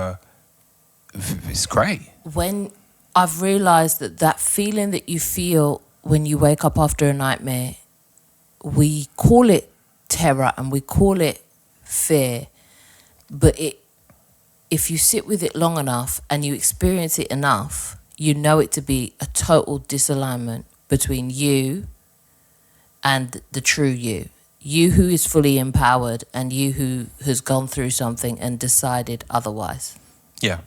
Speaker 2: it's great.
Speaker 1: When I've realized that feeling that you feel when you wake up after a nightmare, we call it terror and we call it fear, but if you sit with it long enough and you experience it enough, you know it to be a total disalignment between you and the true you who is fully empowered and you who has gone through something and decided otherwise.
Speaker 2: Yeah.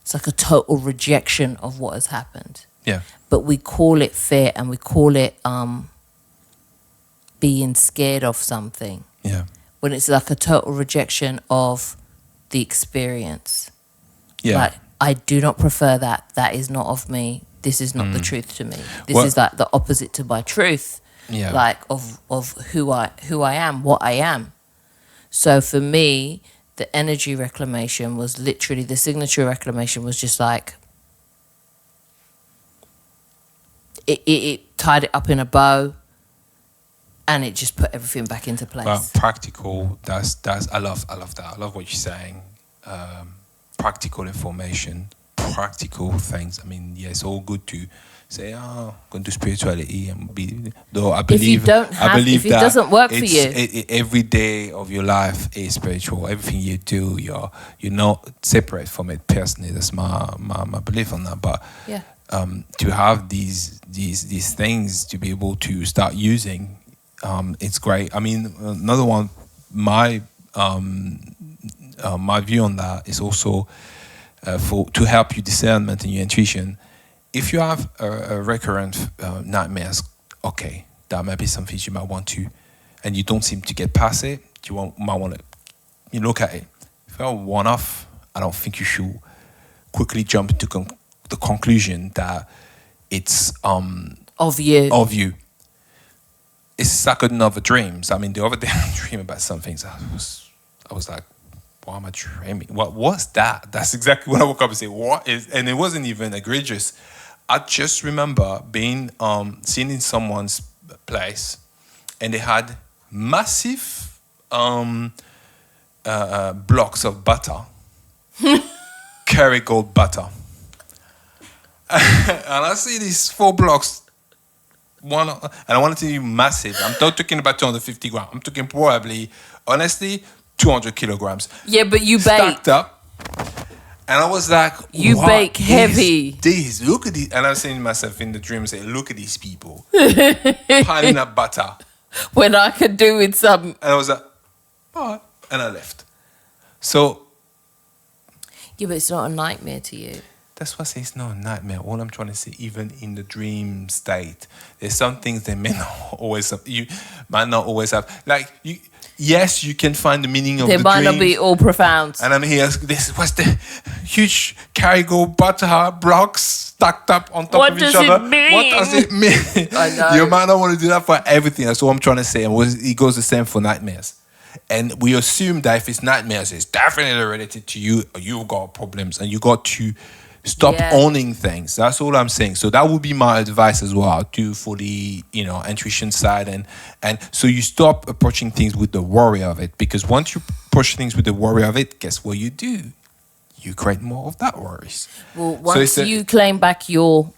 Speaker 1: It's like a total rejection of what has happened.
Speaker 2: Yeah.
Speaker 1: But we call it fear and we call it being scared of something.
Speaker 2: Yeah.
Speaker 1: When it's like a total rejection of the experience.
Speaker 2: Yeah.
Speaker 1: Like, I do not prefer that. That is not of me. This is not the truth to me. This
Speaker 2: What-
Speaker 1: is like the opposite to my truth.
Speaker 2: Yeah.
Speaker 1: Like of who I am, what I am. So for me, the energy reclamation was literally, the signature reclamation was just like, it tied it up in a bow, and it just put everything back into place.
Speaker 2: Well, practical. That's. I love that. I love what you're saying. Practical information, practical things. I mean, yeah, it's all good to say, "Oh, going to spirituality and be." Though I believe, if
Speaker 1: it doesn't work for you,
Speaker 2: every day of your life is spiritual. Everything you do, you're not separate from it personally. That's my belief on that. But
Speaker 1: yeah.
Speaker 2: To have these things to be able to start using, it's great. I mean, another one, my view on that is also to help you discernment and your intuition. If you have a recurrent nightmares, okay, that might be something you might want to, and you don't seem to get past it. Might want to, you look at it. If you're one-off, I don't think you should quickly jump into the conclusion that it's
Speaker 1: Of you.
Speaker 2: It's like another dreams. I mean, the other day I dreamed about some things. I was like, why am I dreaming? What was that? That's exactly when I woke up and say, what is? And it wasn't even egregious. I just remember being seen in someone's place, and they had massive blocks of butter, Kerrygold butter. And I see these 4 blocks, and I wanted to be massive. I'm not talking about 250 grams. I'm talking probably, honestly, 200 kilograms.
Speaker 1: Yeah, but you bake.
Speaker 2: Stacked up. And I was like,
Speaker 1: you
Speaker 2: what
Speaker 1: bake heavy.
Speaker 2: These, look at these. And I was saying to myself in the dream, say, look at these people piling up butter.
Speaker 1: When I could do with some.
Speaker 2: And I was like, all right. And I left. So.
Speaker 1: Yeah, but it's not a nightmare to you.
Speaker 2: That's why I say it's not a nightmare. All I'm trying to say, even in the dream state, there's some things that you might not always have. Like yes, you can find the meaning of
Speaker 1: They
Speaker 2: the
Speaker 1: might
Speaker 2: dream.
Speaker 1: not be all profound.
Speaker 2: And I'm here. This was the huge Carrigo butter blocks stacked up on top
Speaker 1: What
Speaker 2: of each
Speaker 1: does
Speaker 2: other.
Speaker 1: it mean?
Speaker 2: What does it mean?
Speaker 1: I know.
Speaker 2: You might not want to do that for everything. That's what I'm trying to say. And it goes the same for nightmares. And we assume that if it's nightmares, it's definitely related to you, or you've got problems, and you got to stop owning things. That's all I'm saying. So that would be my advice as well, too, for the intuition side, and so you stop approaching things with the worry of it, because once you approach things with the worry of it, guess what you do? You create more of that worries.
Speaker 1: Well, once you claim back your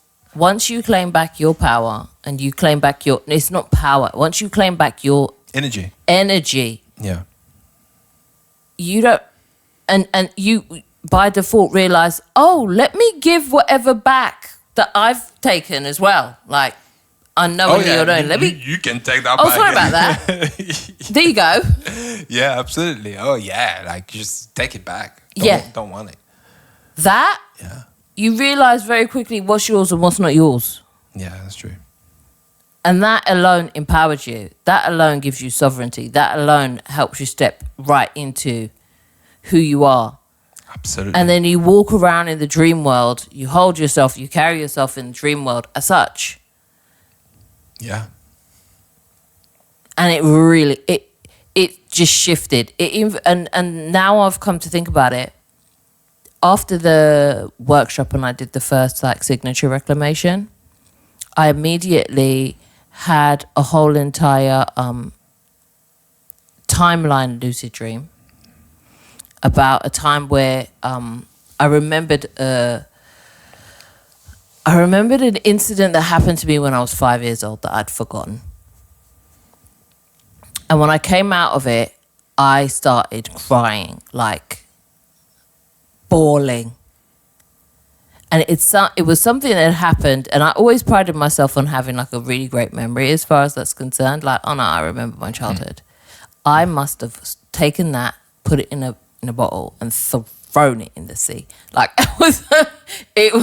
Speaker 1: power, and you claim back it's not power. Once you claim back your
Speaker 2: energy. Yeah.
Speaker 1: You don't, and you by default realize, oh, let me give whatever back that I've taken as well. Like, unknowingly or not.
Speaker 2: You can take that back.
Speaker 1: Oh, sorry about that. There you go.
Speaker 2: Yeah, absolutely. Oh, yeah. Like, just take it back. Don't want it.
Speaker 1: That, you realize very quickly what's yours and what's not yours.
Speaker 2: Yeah, that's true.
Speaker 1: And that alone empowers you. That alone gives you sovereignty. That alone helps you step right into who you are.
Speaker 2: Absolutely.
Speaker 1: And then you walk around in the dream world. You hold yourself. You carry yourself in the dream world as such.
Speaker 2: Yeah.
Speaker 1: And it really, it just shifted. And now I've come to think about it. After the workshop and I did the first signature reclamation, I immediately had a whole entire timeline lucid dream about a time where I remembered an incident that happened to me when I was 5 years old that I'd forgotten. And when I came out of it, I started crying, like bawling. And it was something that had happened, and I always prided myself on having like a really great memory as far as that's concerned. Like, oh no, I remember my childhood. I must have taken that, put it in a bottle, and thrown it in the sea. Like it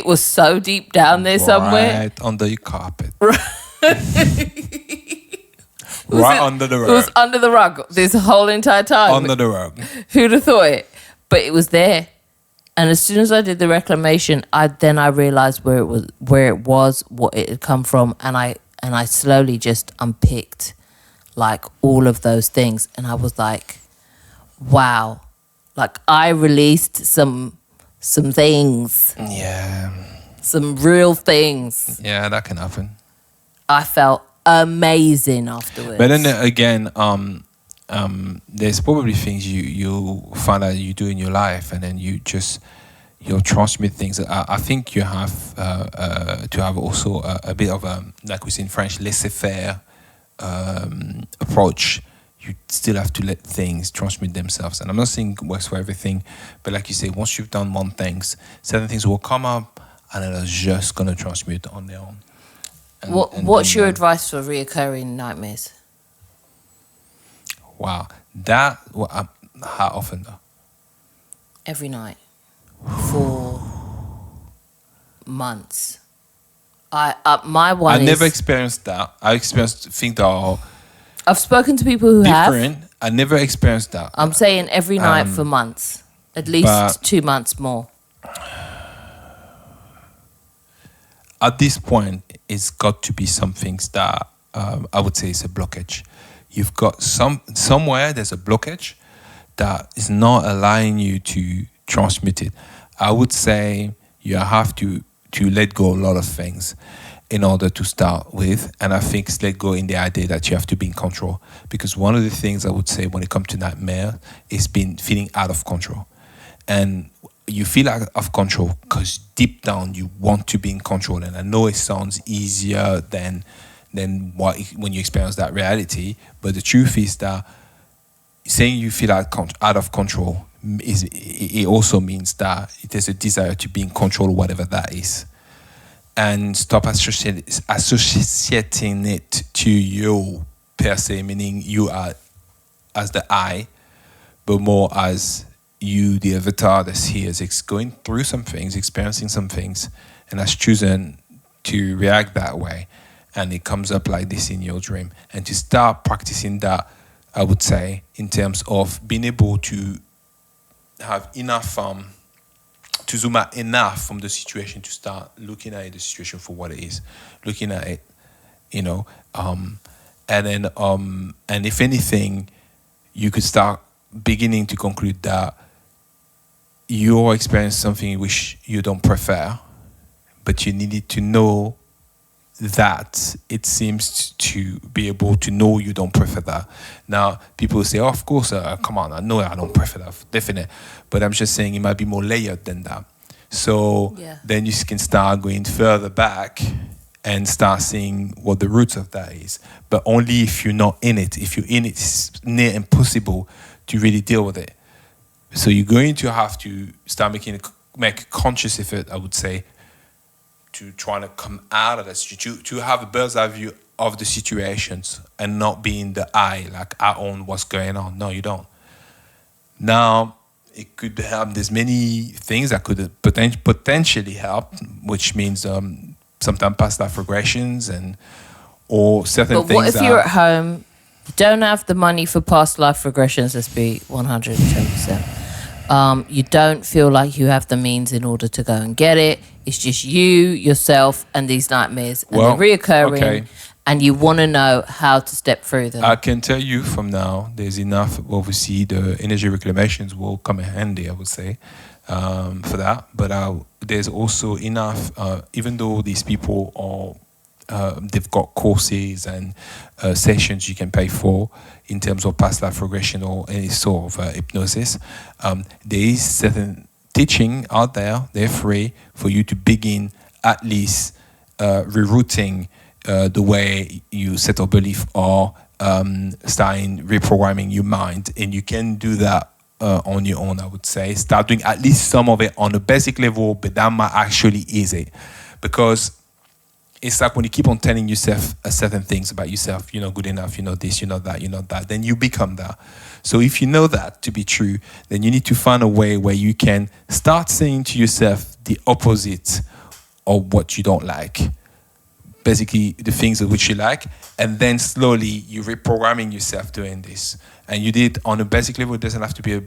Speaker 1: was so deep down there somewhere,
Speaker 2: right under your carpet,
Speaker 1: under the rug. It was under the rug this whole entire time.
Speaker 2: Under the rug.
Speaker 1: Who'd have thought it? But it was there. And as soon as I did the reclamation, I realized where it was, what it had come from, and I slowly just unpicked like all of those things, and I was like, wow, like I released some things, some real things.
Speaker 2: Yeah, that can happen.
Speaker 1: I felt amazing afterwards.
Speaker 2: But then again, there's probably things you find out you do in your life, and then you'll transmit things. I think you have to have also a bit of a, like we say in French, laissez-faire approach. You still have to let things transmit themselves. And I'm not saying it works for everything, but like you say, once you've done one thing, certain things will come up and they're just going to transmute on their own.
Speaker 1: What's your advice for reoccurring nightmares?
Speaker 2: Wow. How often though?
Speaker 1: Every night. For months. I
Speaker 2: never experienced that. I experienced things that are
Speaker 1: I've spoken to people who
Speaker 2: different.
Speaker 1: have.
Speaker 2: I never experienced that.
Speaker 1: I'm saying every night for months. At least 2 months more.
Speaker 2: At this point, it's got to be some things that I would say is a blockage. You've got somewhere there's a blockage that is not allowing you to transmute it. I would say you have to let go a lot of things in order to start with. And I think it's let go in the idea that you have to be in control. Because one of the things I would say when it comes to nightmare is feeling out of control. And you feel out of control because deep down you want to be in control. And I know it sounds easier than when you experience that reality. But the truth is that saying you feel out of control, it also means that there's a desire to be in control of whatever that is. And stop associating it to you per se, meaning you are as the I, but more as you, the avatar that's here, is going through some things, experiencing some things, and has chosen to react that way. and it comes up like this in your dream. And to start practicing that, I would say, in terms of being able to have enough, to zoom out enough from the situation to start looking at the situation for what it is, looking at it, you know, and then, and if anything, you could start beginning to conclude that you're experiencing something which you don't prefer, but you needed to know that it seems to be able to know you don't prefer that. Now, people say, oh, of course, come on, I know I don't prefer that, definitely. But I'm just saying it might be more layered than that. So then you can start going further back and start seeing what the roots of that is. But only if you're not in it. If you're in it, it's near impossible to really deal with it. So you're going to have to start make a conscious effort, I would say, to try to come out of that situation, to have a bird's eye view of the situations and not be in the eye, like I own what's going on. No, you don't. Now, it could help. There's many things that could potentially help, which means sometimes past life regressions or certain things.
Speaker 1: But what if you're at home, you don't have the money for past life regressions, let's be 110%. You don't feel like you have the means in order to go and get it. It's just you, yourself, and these nightmares, and they're reoccurring, and you want to know how to step through them.
Speaker 2: I can tell you from now, there's enough. Obviously, the energy reclamations will come in handy, I would say, for that. But there's also enough, even though these people are, they've got courses and sessions you can pay for in terms of past life regression or any sort of hypnosis. There is certain teaching out there, they're free for you to begin at least rerouting the way you set a belief or starting reprogramming your mind. And you can do that on your own, I would say. Start doing at least some of it on a basic level, but that might actually ease it. Because it's like when you keep on telling yourself certain things about yourself, you're not good enough, you're not this, you're not that, you're not that, then you become that. So if you know that to be true, then you need to find a way where you can start saying to yourself the opposite of what you don't like. Basically, the things of which you like, and then slowly you're reprogramming yourself doing this. And you did on a basic level. It doesn't have to be a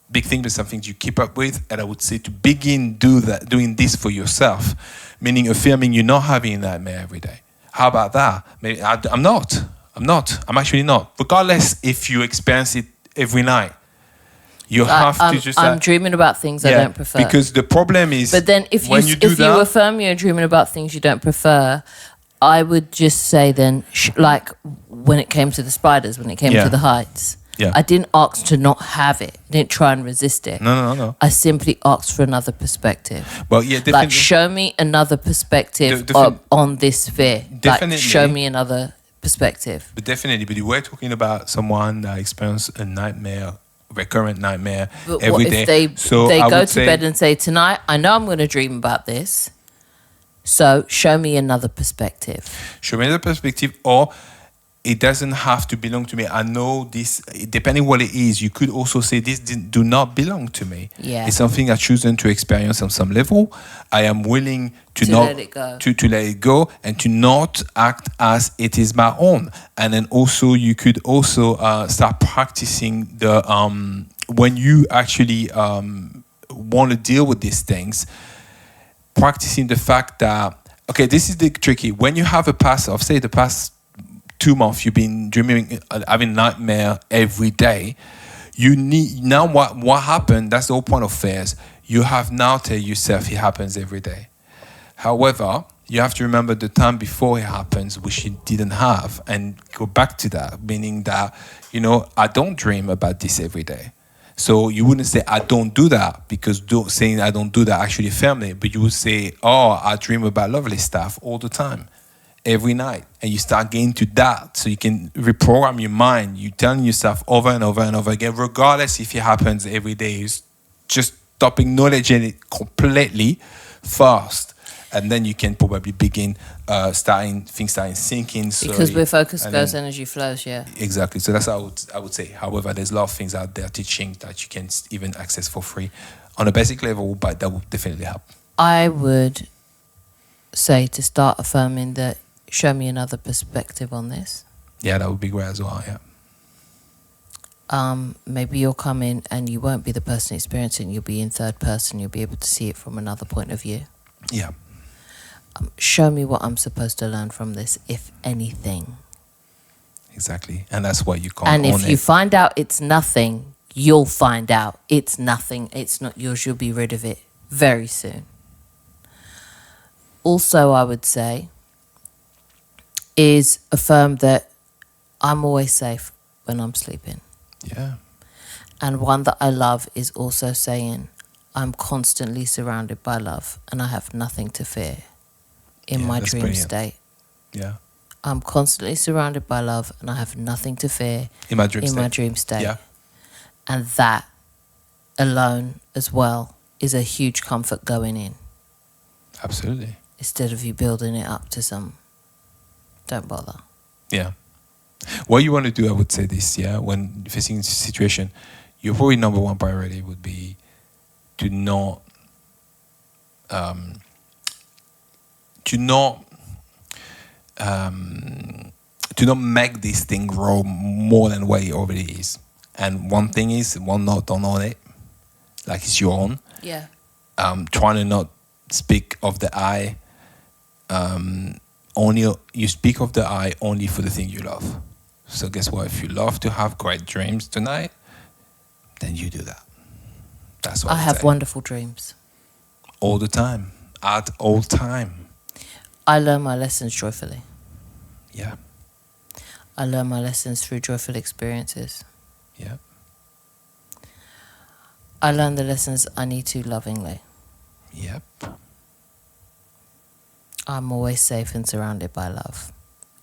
Speaker 2: big thing, but some things you keep up with. And I would say to begin doing this for yourself, meaning affirming you're not having a nightmare every day. How about that? Maybe I'm not. I'm actually not. Regardless if you experience it every night. You have to just...
Speaker 1: I'm dreaming about things I don't prefer.
Speaker 2: Because the problem is...
Speaker 1: But then if you affirm you're dreaming about things you don't prefer, I would just say then, like when it came to the spiders, when it came to the heights, I didn't ask to not have it. I didn't try and resist it.
Speaker 2: No.
Speaker 1: I simply asked for another perspective.
Speaker 2: Well, yeah, definitely.
Speaker 1: Like, show me another perspective on this fear.
Speaker 2: Definitely.
Speaker 1: Like, show me another perspective.
Speaker 2: But definitely, but we're talking about someone that experienced a nightmare, recurrent nightmare
Speaker 1: but
Speaker 2: every
Speaker 1: what
Speaker 2: day.
Speaker 1: If they go to bed and say, tonight, I know I'm going to dream about this, so show me another perspective.
Speaker 2: Show me another perspective, or it doesn't have to belong to me. I know this, depending what it is, you could also say this do not belong to me.
Speaker 1: Yeah.
Speaker 2: It's something I've chosen to experience on some level. I am willing to not
Speaker 1: let it go.
Speaker 2: To let it go and to not act as it is my own. And then also you could also start practicing the when you actually want to deal with these things, practicing the fact that, okay, this is the tricky. When you have a past of, say, the past 2 months you've been dreaming, having nightmare every day, you need, now what happened, that's the whole point of fears. You have now tell yourself it happens every day. However, you have to remember the time before it happens, which you didn't have, and go back to that, meaning that, I don't dream about this every day. So you wouldn't say, I don't do that, because saying I don't do that actually family, but you would say, oh, I dream about lovely stuff all the time, every night. And you start getting to that, so you can reprogram your mind. You're telling yourself over and over and over again, regardless if it happens every day, just stop acknowledging it completely fast. And then you can probably begin starting sinking slowly.
Speaker 1: Because where focus goes, energy flows, yeah.
Speaker 2: Exactly. So that's how I would say. However, there's a lot of things out there teaching that you can even access for free on a basic level, but that will definitely help.
Speaker 1: I would say to start affirming that show me another perspective on this.
Speaker 2: Yeah, that would be great as well. Yeah.
Speaker 1: Maybe you'll come in and you won't be the person experiencing it. You'll be in third person. You'll be able to see it from another point of view.
Speaker 2: Yeah.
Speaker 1: Show me what I'm supposed to learn from this, if anything.
Speaker 2: Exactly. And that's why you can't
Speaker 1: And
Speaker 2: own
Speaker 1: if you
Speaker 2: it.
Speaker 1: find out it's nothing, you'll find out it's nothing. It's not yours. You'll be rid of it very soon. Also, I would say, is affirm that I'm always safe when I'm sleeping.
Speaker 2: Yeah.
Speaker 1: And one that I love is also saying, I'm constantly surrounded by love and I have nothing to fear in my
Speaker 2: that's
Speaker 1: dream
Speaker 2: brilliant.
Speaker 1: state.
Speaker 2: Yeah.
Speaker 1: I'm constantly surrounded by love and I have nothing to fear
Speaker 2: In my dream
Speaker 1: in
Speaker 2: state.
Speaker 1: my dream state.
Speaker 2: Yeah.
Speaker 1: And that alone as well is a huge comfort going in,
Speaker 2: Absolutely.
Speaker 1: instead of you building it up to some, don't bother.
Speaker 2: Yeah. What you want to do, I would say this, yeah, when facing this situation, your probably number one priority would be to not make this thing grow more than what it already is. And one thing is, don't own it, like it's your own.
Speaker 1: Yeah.
Speaker 2: Trying to not speak of the I. Only you speak of the I only for the thing you love. So guess what? If you love to have great dreams tonight, then you do that. That's what
Speaker 1: I have wonderful dreams.
Speaker 2: all the time, at all time.
Speaker 1: I learn my lessons joyfully.
Speaker 2: Yeah,
Speaker 1: I learn my lessons through joyful experiences.
Speaker 2: yeah,
Speaker 1: I learn the lessons I need to lovingly.
Speaker 2: yep.
Speaker 1: I'm always safe and surrounded by love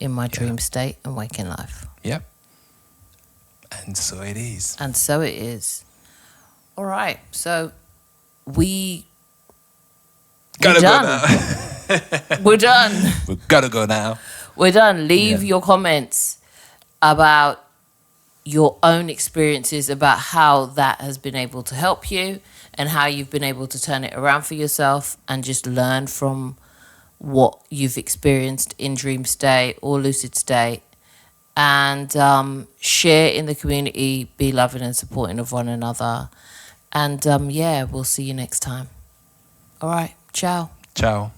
Speaker 1: in my
Speaker 2: Yeah.
Speaker 1: dream state and waking life.
Speaker 2: Yep. And so it is.
Speaker 1: And so it is. All right. So we're
Speaker 2: Gotta go
Speaker 1: done.
Speaker 2: now.
Speaker 1: We're done.
Speaker 2: We gotta go now.
Speaker 1: We're done. Leave
Speaker 2: Yeah.
Speaker 1: your comments about your own experiences, about how that has been able to help you and how you've been able to turn it around for yourself and just learn from what you've experienced in dream state or lucid state, and share in the community, be loving and supporting of one another. And we'll see you next time. All right. Ciao.
Speaker 2: Ciao.